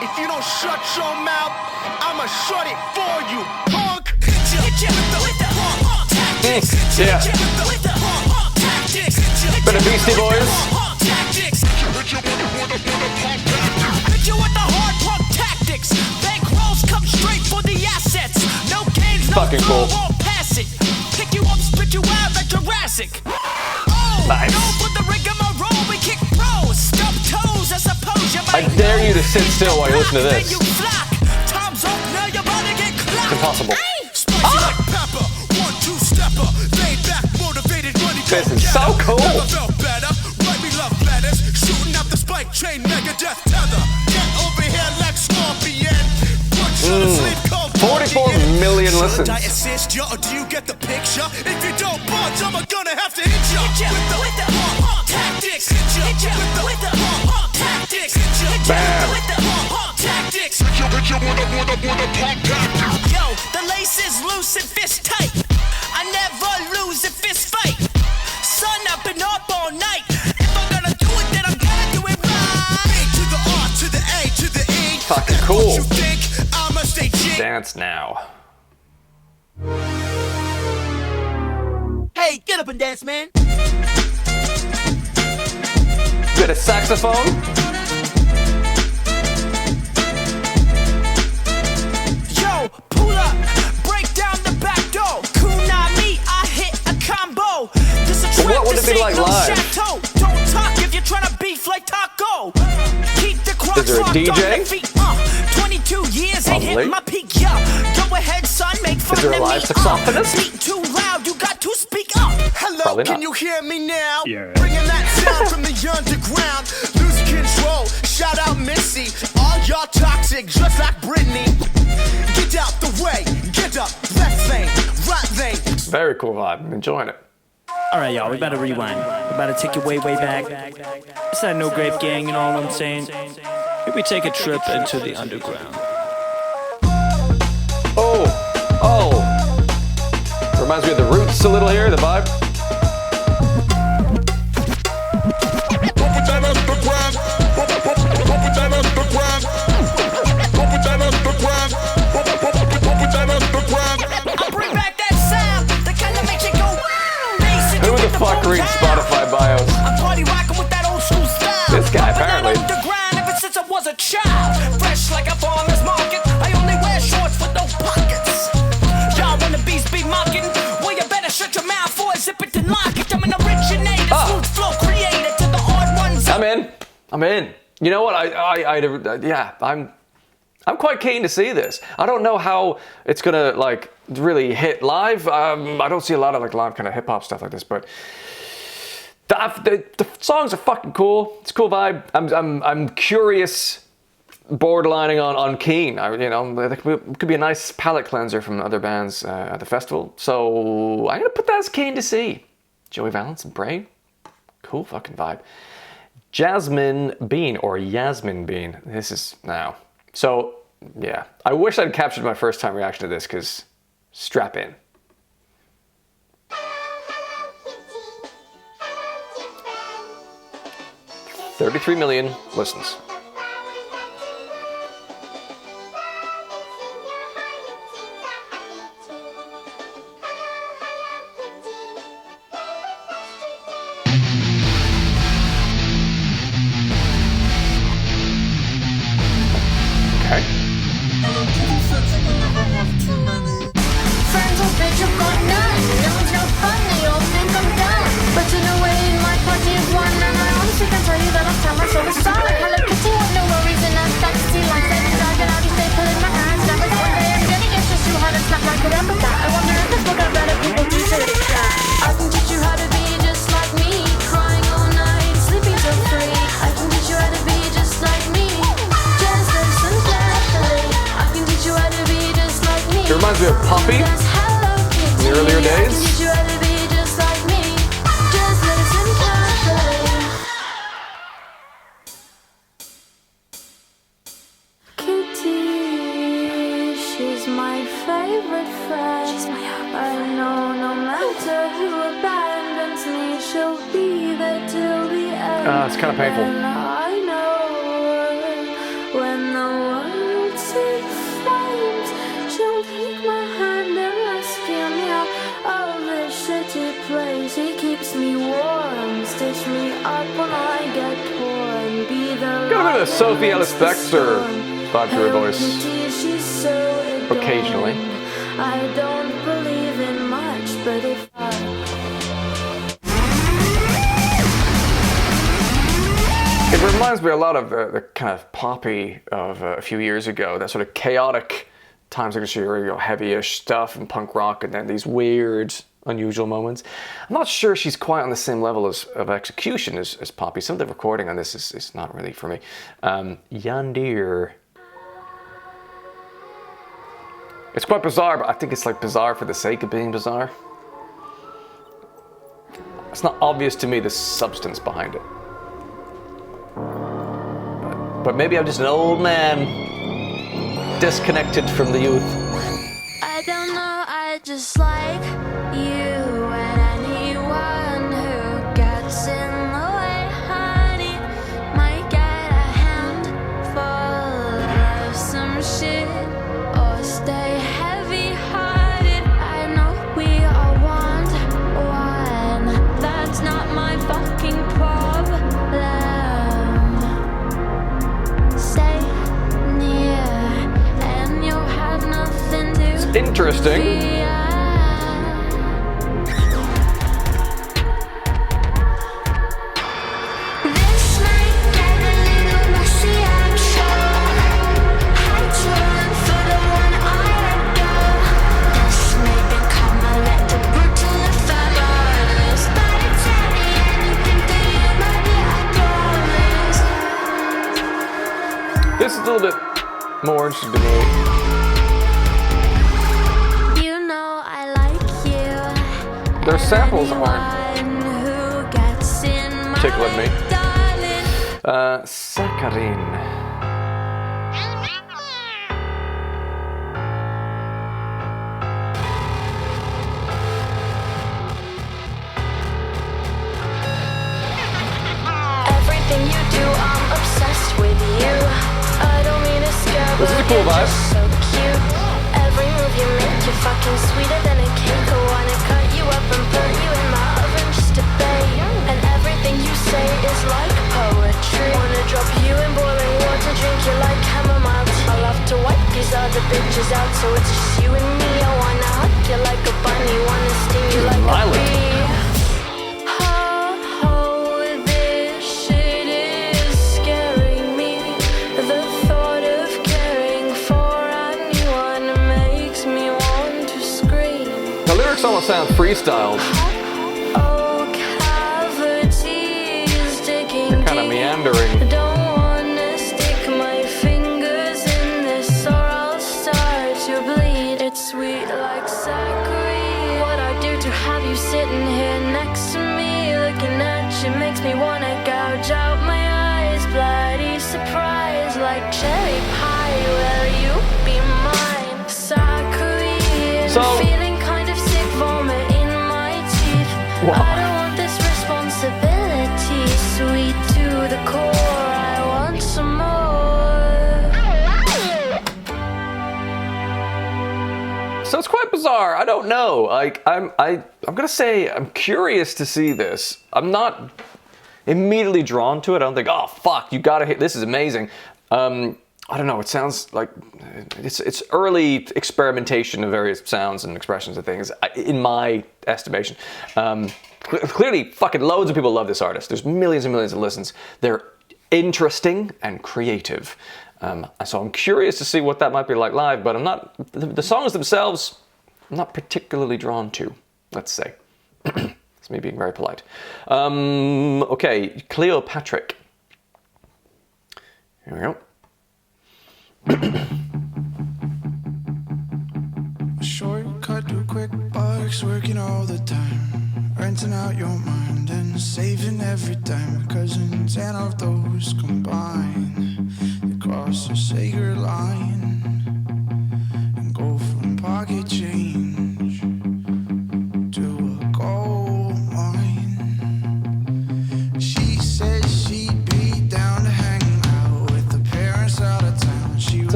If you don't shut your mouth, I'ma shut it for you, punk. Hit you with the punk tactics. Yeah. With the punk tactics. Bit of Beastie Boys. Hit you with the hard punk tactics. Bankrolls come straight for the assets. No games, no Fucking cool. won't pass it. Pick you up, spit you out like Jurassic. Oh, Nice. no, for the rigmarole, we kick pros. Stub toes, I suppose you I might dare know. you to sit still while you listen to Then this. you flock. Time's up, now you're about to get clocked. It's impossible. Spicy like pepper, 1-2-stepper, laid back, motivated, money This go is so getter. cool. Never felt better. Write me love letters, shooting out the spike chain, Megadeth tether. Get over here like Scorpion. Put you to sleep, cold 44 million listens. Should I assist you or do you get the picture? If you don't budge, I'm gonna have to hit you. With the punk tactics. Hit you with the punk tactics. Bam. With the punk tactics. Yo, the lace is loose and fist tight. I never lose a fist fight. Sun up and up all night. If I'm gonna do it, then I'm gonna do it right. B to the R to the A to the E. Fucking That's cool. what you think? I'ma stay G. Dance now. Hey, get up and dance, man. Bit of saxophone. Yo, pull up, break down the back door. Kunami, I hit a combo. This a trip what would to it be St. like Louis live? Chateau. Don't talk if you're trying to beef like taco. Keep the crocs Is there a locked DJ? on their feet. 22 years ain't Probably. hit my peak. Yo, go ahead, son, make fun Is there a of live me. saxophonist? Beat too loud, you got to speak up. Hello, Probably can not. you hear me now? Yeah. Bringing that sound from the underground. Lose control, shout out Missy. All y'all toxic, just like Britney. Get out the way, get up, left lane, right lane. Very cool vibe. I'm enjoying it. All right, y'all, we better rewind. We better take it way, way back. It's that No Grave Gang, you know what I'm saying? Maybe we take a trip into the underground. Oh. Reminds me of the Roots a little here, the vibe. I bring back that sound, the kind that makes you go wow. Who the fuck reads Spotify bios? I'm party rocking with that old school style. This guy, Bumping that apparently. underground ever since I was a child. Fresh like a farmer's market. I only wear shorts with no pockets. Y'all wanna beast be mocking? Well, you better shut your mouth for it, zip it and lock it. I'm an originator, smooth flow creator to the odd ones. I'm in. You know what? I'm quite keen to see this. I don't know how it's gonna like really hit live. I don't see a lot of like live kind of hip hop stuff like this, but the songs are fucking cool. It's a cool vibe. I'm curious, borderlining on keen. It could be a nice palate cleanser from other bands at the festival. So I'm gonna put that as keen to see. Joey Valance and Brae, cool fucking vibe. Jazmin Bean or Jazmin Bean. This is now. So yeah, I wish I'd captured my first time reaction to this because strap in. $33 million listens. Okay. Friends will bitch, you've got none. No one's no fun, they all think I'm done. But in a way, my party is one. And I honestly can tell you that last time I saw the sun, Hello Kitty, what no worries in that fantasy life. Every dog and I'll be staple in my hands. That was one day I'm gonna get just you how to snap like a rubber bat. I wonder if this book got better people to say that. I can teach you how to be just like me. Crying all night, sleeping till 3. I can teach you how to be just like me. Just listen carefully. I can teach you how to be just like me. It reminds me of Puppy in the earlier days. keeps me up. I know no matter who abandons me, she'll be there till the end. It's kind of painful. And I know when the world sees flames, she'll take my hand and rescue me out of this shitty place. He keeps me warm, stitch me up when I get torn. Be the got a bit of Sophie Ellis-Bextor vibe to her voice. She's so adoring. Occasionally. I don't believe in much, but if It reminds me a lot of the kind of poppy of a few years ago, that sort of chaotic times like heavy-ish stuff and punk rock, and then these weird, unusual moments. I'm not sure she's quite on the same level of execution as Poppy. Some of the recording on this is not really for me. Yandir. It's quite bizarre, but I think it's like bizarre for the sake of being bizarre. It's not obvious to me the substance behind it. But maybe I'm just an old man, disconnected from the youth. I don't know, I just like you and anyone who gets in the way, honey, might get a handful of some shit or stay heavy-hearted. I know we all want one, that's not my fucking problem. Stay near and you'll have nothing to Interesting. This is a little bit more interesting to me. You know I like you. Their samples aren't tickling me. Saccharine. Everything you do, I'm obsessed with you. I don't mean to scare, This is a but cool you're vibe. just so cute. Every move you make, you're fucking sweeter than a cake. I wanna cut you up and put you in my oven just to bake. And everything you say is like poetry. Wanna drop you in boiling water, drink you like chamomile tea. I love to wipe these other bitches out, so it's just you and me. I wanna hug you like a bunny, wanna sting you like Violent. a bee. This shit is scaring me. The thought of caring for anyone makes me want to scream. The lyrics almost sound freestyled. Oh, cavities digging They're kind of meandering. Don't wanna stick my fingers in this or I'll start to bleed. It's sweet like saccharin. What I do to have you sitting here next to me, looking at you makes me wanna gouge out my eyes. Bloody surprise like cherry pie. Will you be mine? Saccharin. So- Feeling kind of sick, vomit in my teeth. Wow. I don't want this responsibility. Sweet to the core, I want some more. So it's quite bizarre. I don't know. Like I'm gonna say I'm curious to see this. I'm not immediately drawn to it. I don't think, oh fuck, you gotta hit. This is amazing. I don't know. It sounds like it's early experimentation of various sounds and expressions and things, in my estimation. Clearly, fucking loads of people love this artist. There's millions and millions of listens. They're interesting and creative. So I'm curious to see what that might be like live, but I'm not, the songs themselves, I'm not particularly drawn to, let's say. It's me being very polite. Okay, Cleopatrick. Here we go. Shortcut to quick bucks, working all the time, renting out your mind and saving every dime. Because in 10 of those combine, they cross a sacred line and go from pocket change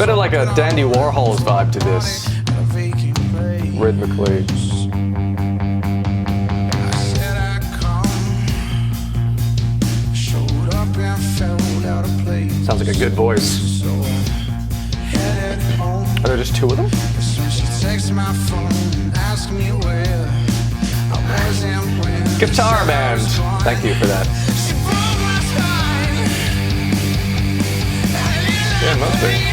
bit of like a Dandy Warhol's vibe to this, rhythmically. Sounds like a good voice. Are there just two of them? Guitar band. Thank you for that. Yeah, it must be.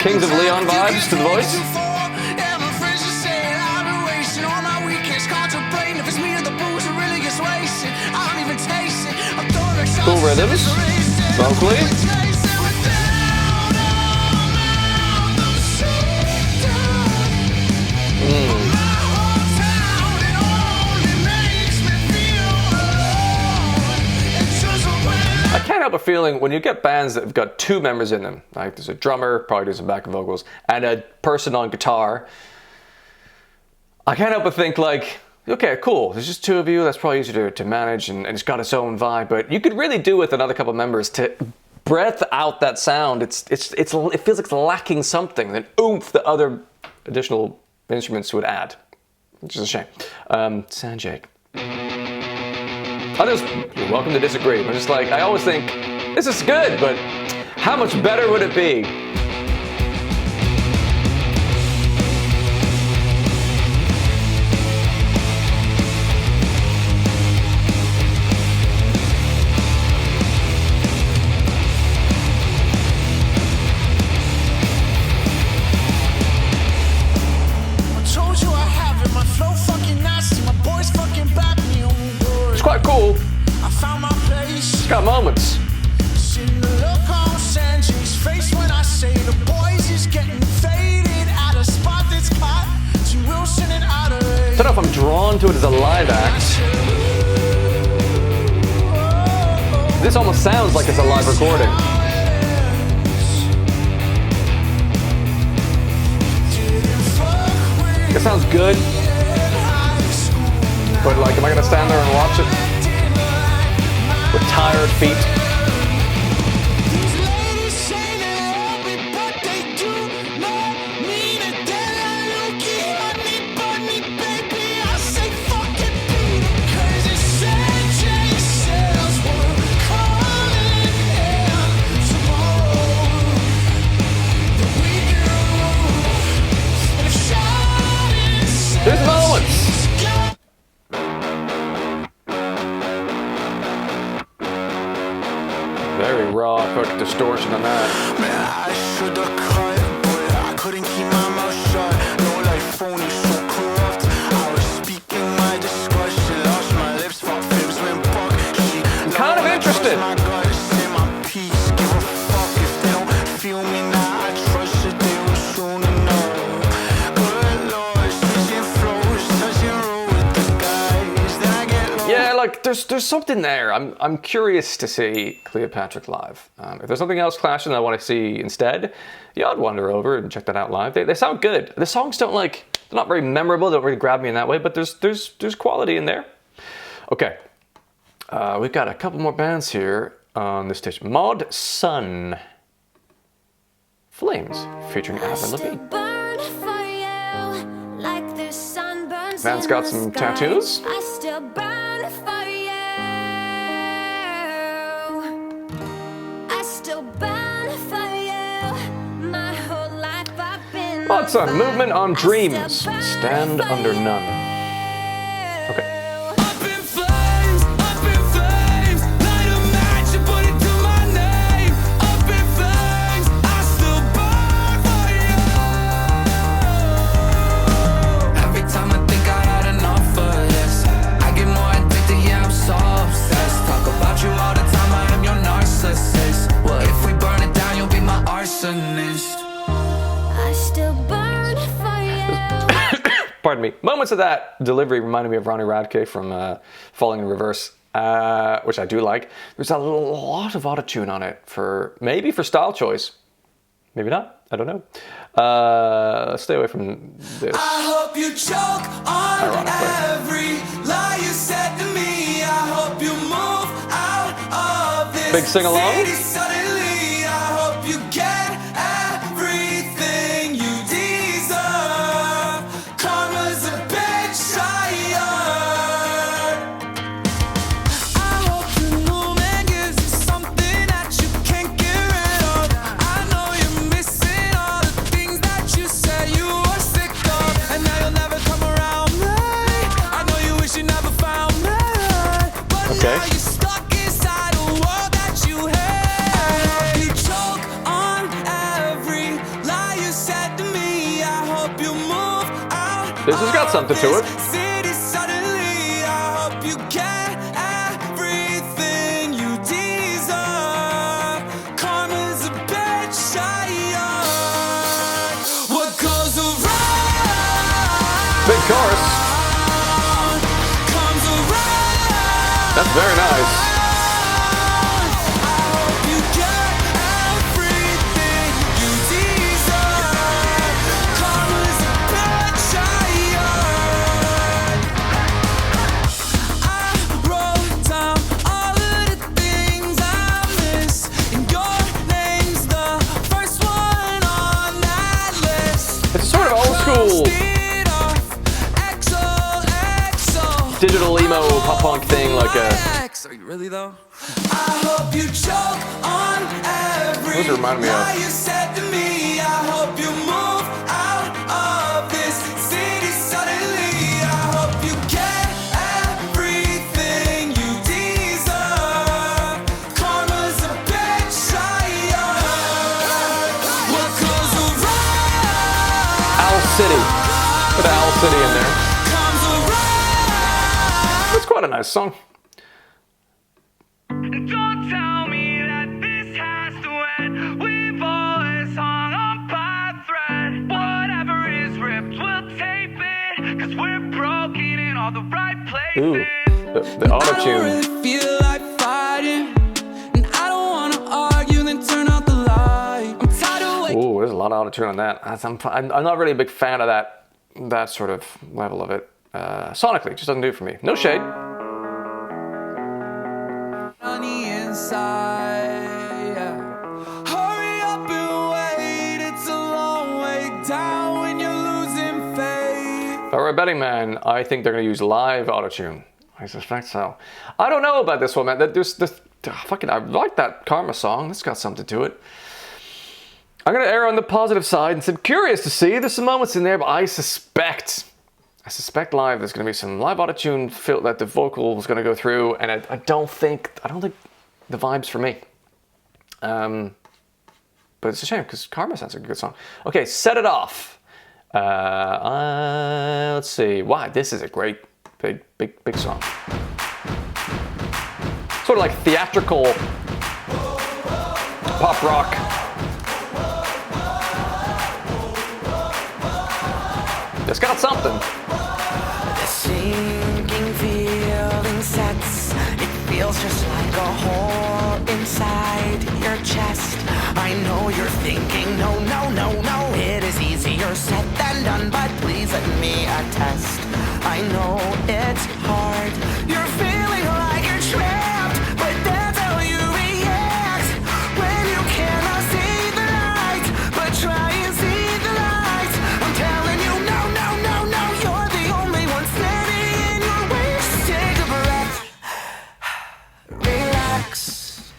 Kings of Leon vibes to the voice. Cool rhythms, vocally. I can't help a feeling when you get bands that have got two members in them, like there's a drummer, probably doing some backing vocals, and a person on guitar, I can't help but think like, okay, cool, there's just two of you, that's probably easier to manage, and it's got its own vibe, but you could really do with another couple members to breath out that sound. It feels like it's lacking something, that oomph the other additional instruments would add, which is a shame. Sanjay. You're welcome to disagree. I'm just like, I always think, this is good, but how much better would it be? Quite cool. I found my place. It's got moments. Seen the look on Sanjay's face when I say the boys is getting faded at a spot that's caught to Wilson and out of I don't know if I'm drawn to it as a live act. This almost sounds like it's a live recording. It sounds good. But like, am I gonna stand there and watch it with tired feet? There's moments. Very raw, quick distortion on that. Man, I should have cut, but I couldn't keep my mouth shut. No, like phony, so corrupt. I was speaking my discussion, lost my lips, fuck fibs, went buck. I'm kind of interested. My gut, say my piece, give a fuck if they don't feel me now. I trust that they will soon know. Good Lord, switching flows, touching roll with the guys. Then I get low. Yeah, like there's something there. I'm curious to see Cleopatrick live. If there's something else clashing that I want to see instead, yeah, I'd wander over and check that out live. They sound good. The songs they're not very memorable. They don't really grab me in that way, but there's quality in there. Okay, we've got a couple more bands here on this stage. Mod Sun, Flames, featuring Avril Lavigne. Man's got some tattoos. I still burn for you. I still burn for you. My whole life I've been. Mod Sun, Movement on Dreams, Stand Under None. Okay. Up in flames, light a match and put it to my name. Up in flames, I still burn for you. Every time I think I had enough of this, I get more addicted, yeah, I'm so obsessed. Talk about you all the time, I am your narcissist. Well, if we burn it down, you'll be my arsonist. I still burn for you. Pardon me. Moments of that delivery reminded me of Ronnie Radke from Falling in Reverse, which I do like. There's a lot of autotune on it, maybe for style choice. Maybe not. I don't know. Stay away from this. I hope you choke on every lie you said to me. I hope you move out of this Big sing-along? city suddenly. I hope you get everything you deserve. Karma's a bitch, I hope the movement gives you something that you can't get rid of. I know you're missing all the things that you said you were sick of, and now you'll never come around me. I know you wish you never found me, but Okay. now you're stuck inside a world that you hate. I hope you choke on every lie you said to me. I hope you move out. This has got something to it. City suddenly. I hope you get everything you deserve. Karma's a bitch, what goes around Big chorus. comes around. That's very nice. I hope you get everything you deserve. Karma's a bitch, I wrote down all of the things I miss, and your name's the first one on that list. It's sort of old school Speed off, XOXO. digital emo pop punk thing, like a. Are you really though? I hope you choke on every What does it remind me of? lie you said to me. I hope you move out of this city suddenly. I hope you get everything you deserve. Karma's a bitch, what goes around Owl City. Put Owl City in there. comes around. That's quite a nice song. Don't tell me that this has to end. We've always hung on by a thread. Whatever is ripped, we'll tape it. Cause we're broken in all the right places. Ooh, the auto I don't tune. really feel like fighting, and I don't wanna argue, then turn out the light. I'm tired of waiting. Ooh, there's a lot of auto tune on that. I'm not really a big fan of that sort of level of it. Sonically, it just doesn't do it for me. No shade. On the inside, hurry up and wait. It's a long way down when you're losing faith. If I were a betting man, I think they're going to use live autotune. I suspect so. I don't know about this one, man. I like that Karma song. It's got something to it. I'm going to err on the positive side and say, I'm curious to see. There's some moments in there, but I suspect live there's going to be some live autotune feel that the vocal is going to go through, and I don't think the vibe's for me. But it's a shame because Karma sounds like a good song. Okay, Set It Off. Let's see. Wow, this is a great big song. Sort of like theatrical pop rock. It's got something. The sinking feeling sets. It feels just like a hole inside your chest. I know you're thinking, no, it is easier said than done, but please let me attest. I know it's hard. You're feeling like you're trapped, but that's how you react when you cannot see the light, but try and see the light. I'm telling you, no, you're the only one standing in your way. Just take a breath, relax,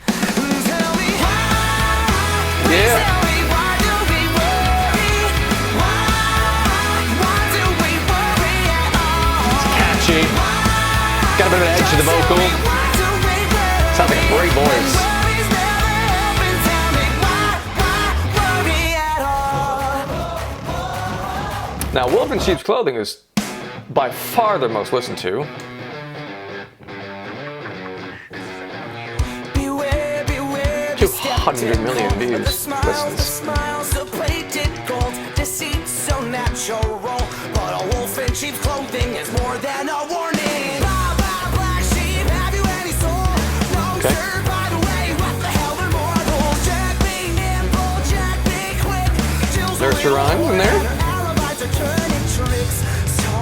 and tell me how. Yeah. Tell me why do we worry? Why do we worry at all? Catchy. Got a bit of an edge to the vocal. Sounds like a great voice. Now, Wolf in Sheep's Clothing is by far the most listened to. Beware, 200 million views, listens. Smiles of plated gold, deceit so natural. But a wolf in sheep's clothing is more than a warning. Blah, blah, black sheep, have you any soul? No, Okay. sir, by the way, what the hell are mortals? Jack Bean, nimble, Jack Bean, of rhymes in there. Alibis are turning tricks. So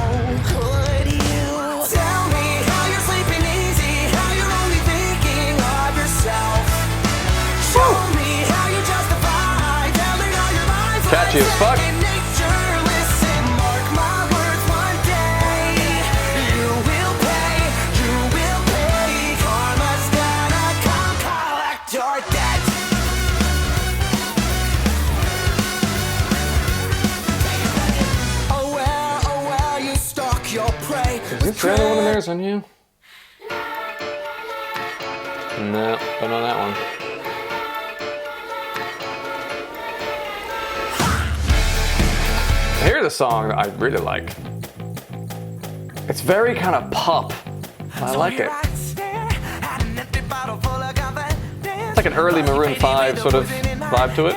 could you tell me how you're sleeping easy, how you're only thinking of yourself? Show me how you justify telling all your lies. Catchy as fuck. In nature, listen, mark my words, one day you will pay. Karma's gonna come collect your debt. Oh well, you stalk your prey. Is this the other one in there is on you? No, but on that one. Here's a song that I really like. It's very kind of pop. I like it. It's like an early Maroon 5 sort of vibe to it.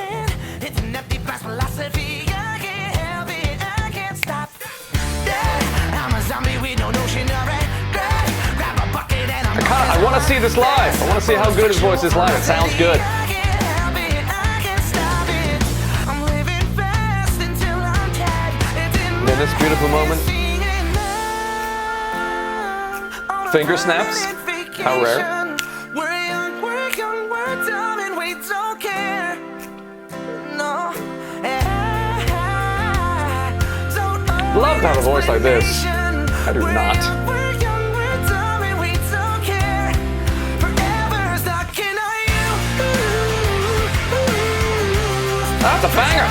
I want to see this live. I want to see how good his voice is live. It sounds good. And then this beautiful moment. Finger snaps. How rare. Love to have a voice like this. I do not. That's a banger.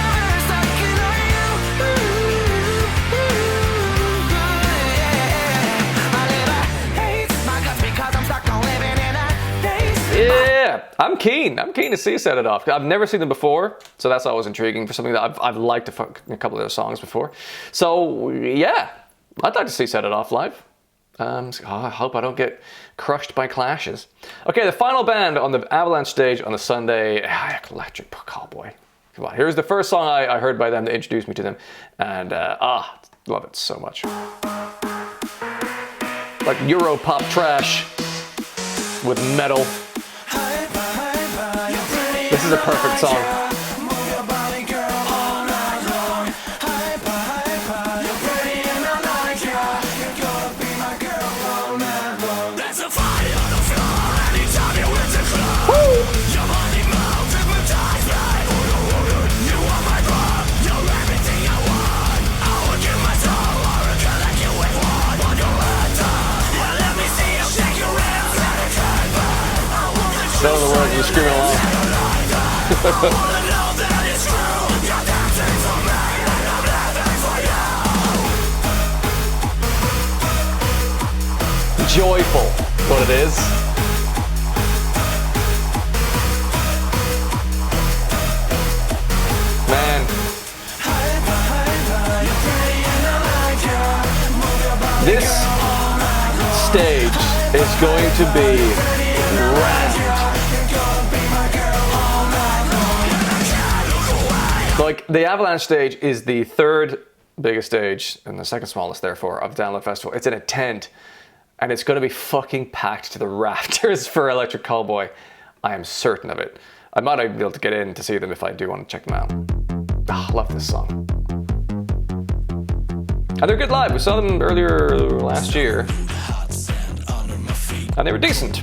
Yeah, I'm keen. I'm keen to see Set It Off. I've never seen them before, so that's always intriguing for something that I've liked a couple of their songs before. So yeah, I'd like to see Set It Off live. I hope I don't get crushed by clashes. Okay, the final band on the Avalanche stage on the Sunday, Electric Callboy. Come on, here's the first song I heard by them that introduced me to them, and love it so much. Like Euro pop trash with metal. This is a perfect song. Tell the words, you're screaming along. Joyful, what it is. Man. This stage is going to be rad. Like, the Avalanche stage is the third biggest stage, and the second smallest, therefore, of Download Festival. It's in a tent, and it's going to be fucking packed to the rafters for Electric Callboy. I am certain of it. I might even be able to get in to see them if I do want to check them out. I love this song. And they're good live. We saw them earlier last year, and they were decent.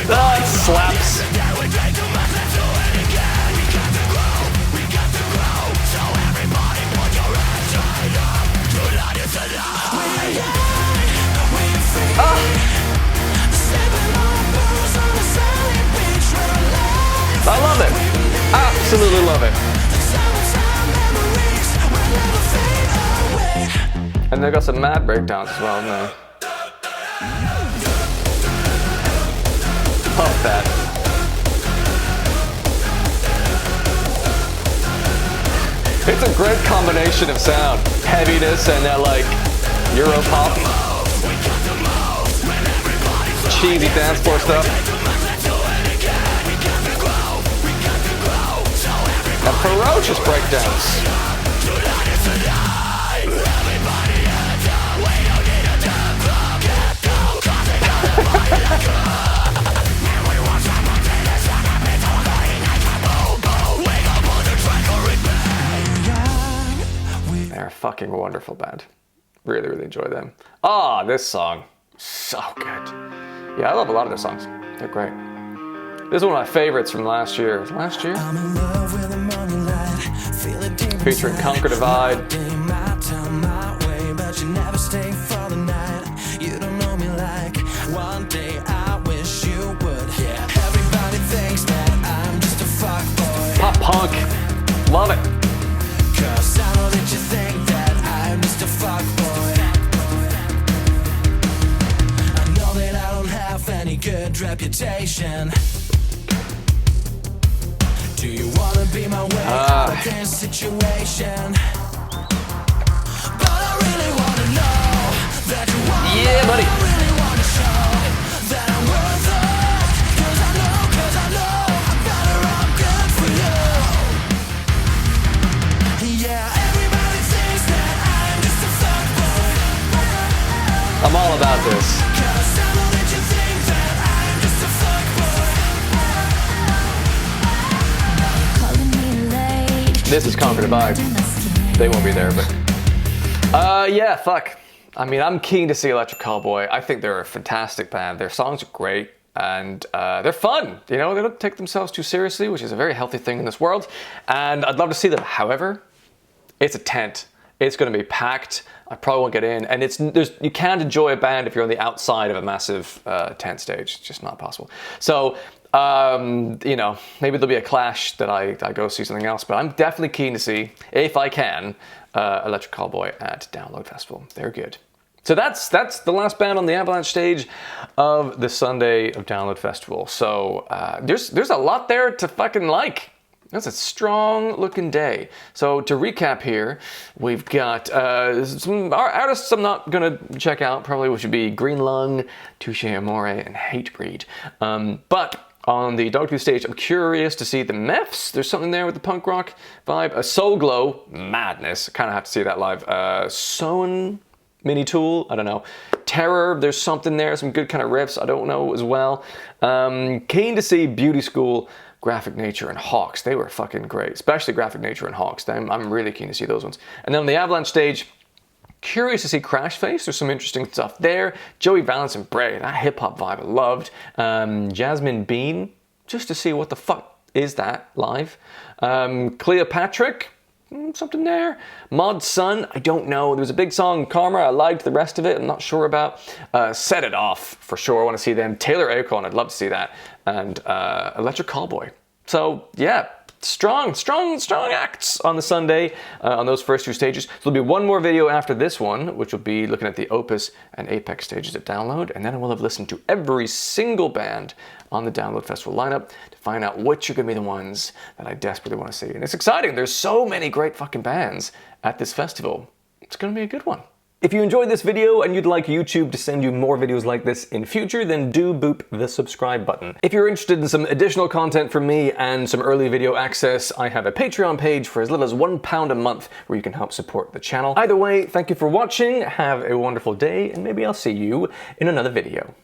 That slaps. I love it. Absolutely love it. And they got some mad breakdowns as well, haven't they? Love that. It's a great combination of sound. Heaviness and that like Euro pop. Cheesy dance floor stuff. And ferocious breakdowns. They're a fucking wonderful band. Really, really enjoy them. Ah, this song, so good. Yeah, I love a lot of their songs. They're great. This is one of my favorites from last year. Was it last year? Featuring Conquer Divide. Pop punk. Love it. Cause I know that you think that I'm just a fuckboy. I know that I don't have any good reputation. Do you wanna be my way out of this situation? But I really wanna know that you want me. Yeah, buddy. I really wanna show that I'm worth it. Cause I know I'm better, I'm good for you. Yeah, everybody thinks that I'm just a fuckboy. I'm all about this. Cause I know that you think that I'm just a fuckboy. This is Conquer Divide. They won't be there, but yeah, fuck. I mean, I'm keen to see Electric Callboy. I think they're a fantastic band. Their songs are great, and they're fun. You know, they don't take themselves too seriously, which is a very healthy thing in this world. And I'd love to see them. However, it's a tent. It's going to be packed. I probably won't get in. And you can't enjoy a band if you're on the outside of a massive tent stage. It's just not possible. So, you know, maybe there'll be a clash that I go see something else. But I'm definitely keen to see, if I can, Electric Callboy at Download Festival. They're good. So that's the last band on the Avalanche stage of the Sunday of Download Festival. So there's a lot there to fucking like. That's a strong looking day. So to recap here, we've got some artists I'm not gonna check out, probably, which would be Green Lung, Touché Amoré, and Hatebreed. But on the DOGTOOTH stage, I'm curious to see the Meffs. There's something there with the punk rock vibe. Soul Glow, madness. Kind of have to see that live. Soen, Mini Tool, I don't know. Terror, there's something there, some good kind of riffs, I don't know as well. Keen to see Beauty School, Graphic Nature, and HAWXX. They were fucking great, especially Graphic Nature and HAWXX. I'm really keen to see those ones. And then on the Avalanche stage, curious to see CRASHFACE. There's some interesting stuff there. Joey Valance Brae, that hip-hop vibe I loved. Jazmin Bean, just to see what the fuck is that live. Cleopatrick, something there. Mod Sun, I don't know. There was a big song, Karma, I liked. The rest of it, I'm not sure about. Set It Off, for sure, I want to see them. Taylor Acorn, I'd love to see that. And Electric Callboy. So, yeah, strong acts on the Sunday on those first two stages. So there'll be one more video after this one, which will be looking at the Opus and Apex stages at Download, and then I will have listened to every single band on the Download Festival lineup to find out which are going to be the ones that I desperately want to see. And it's exciting. There's so many great fucking bands at this festival. It's going to be a good one. If you enjoyed this video and you'd like YouTube to send you more videos like this in future, then do boop the subscribe button. If you're interested in some additional content from me and some early video access, I have a Patreon page for as little as £1 a month where you can help support the channel. Either way, thank you for watching, have a wonderful day, and maybe I'll see you in another video.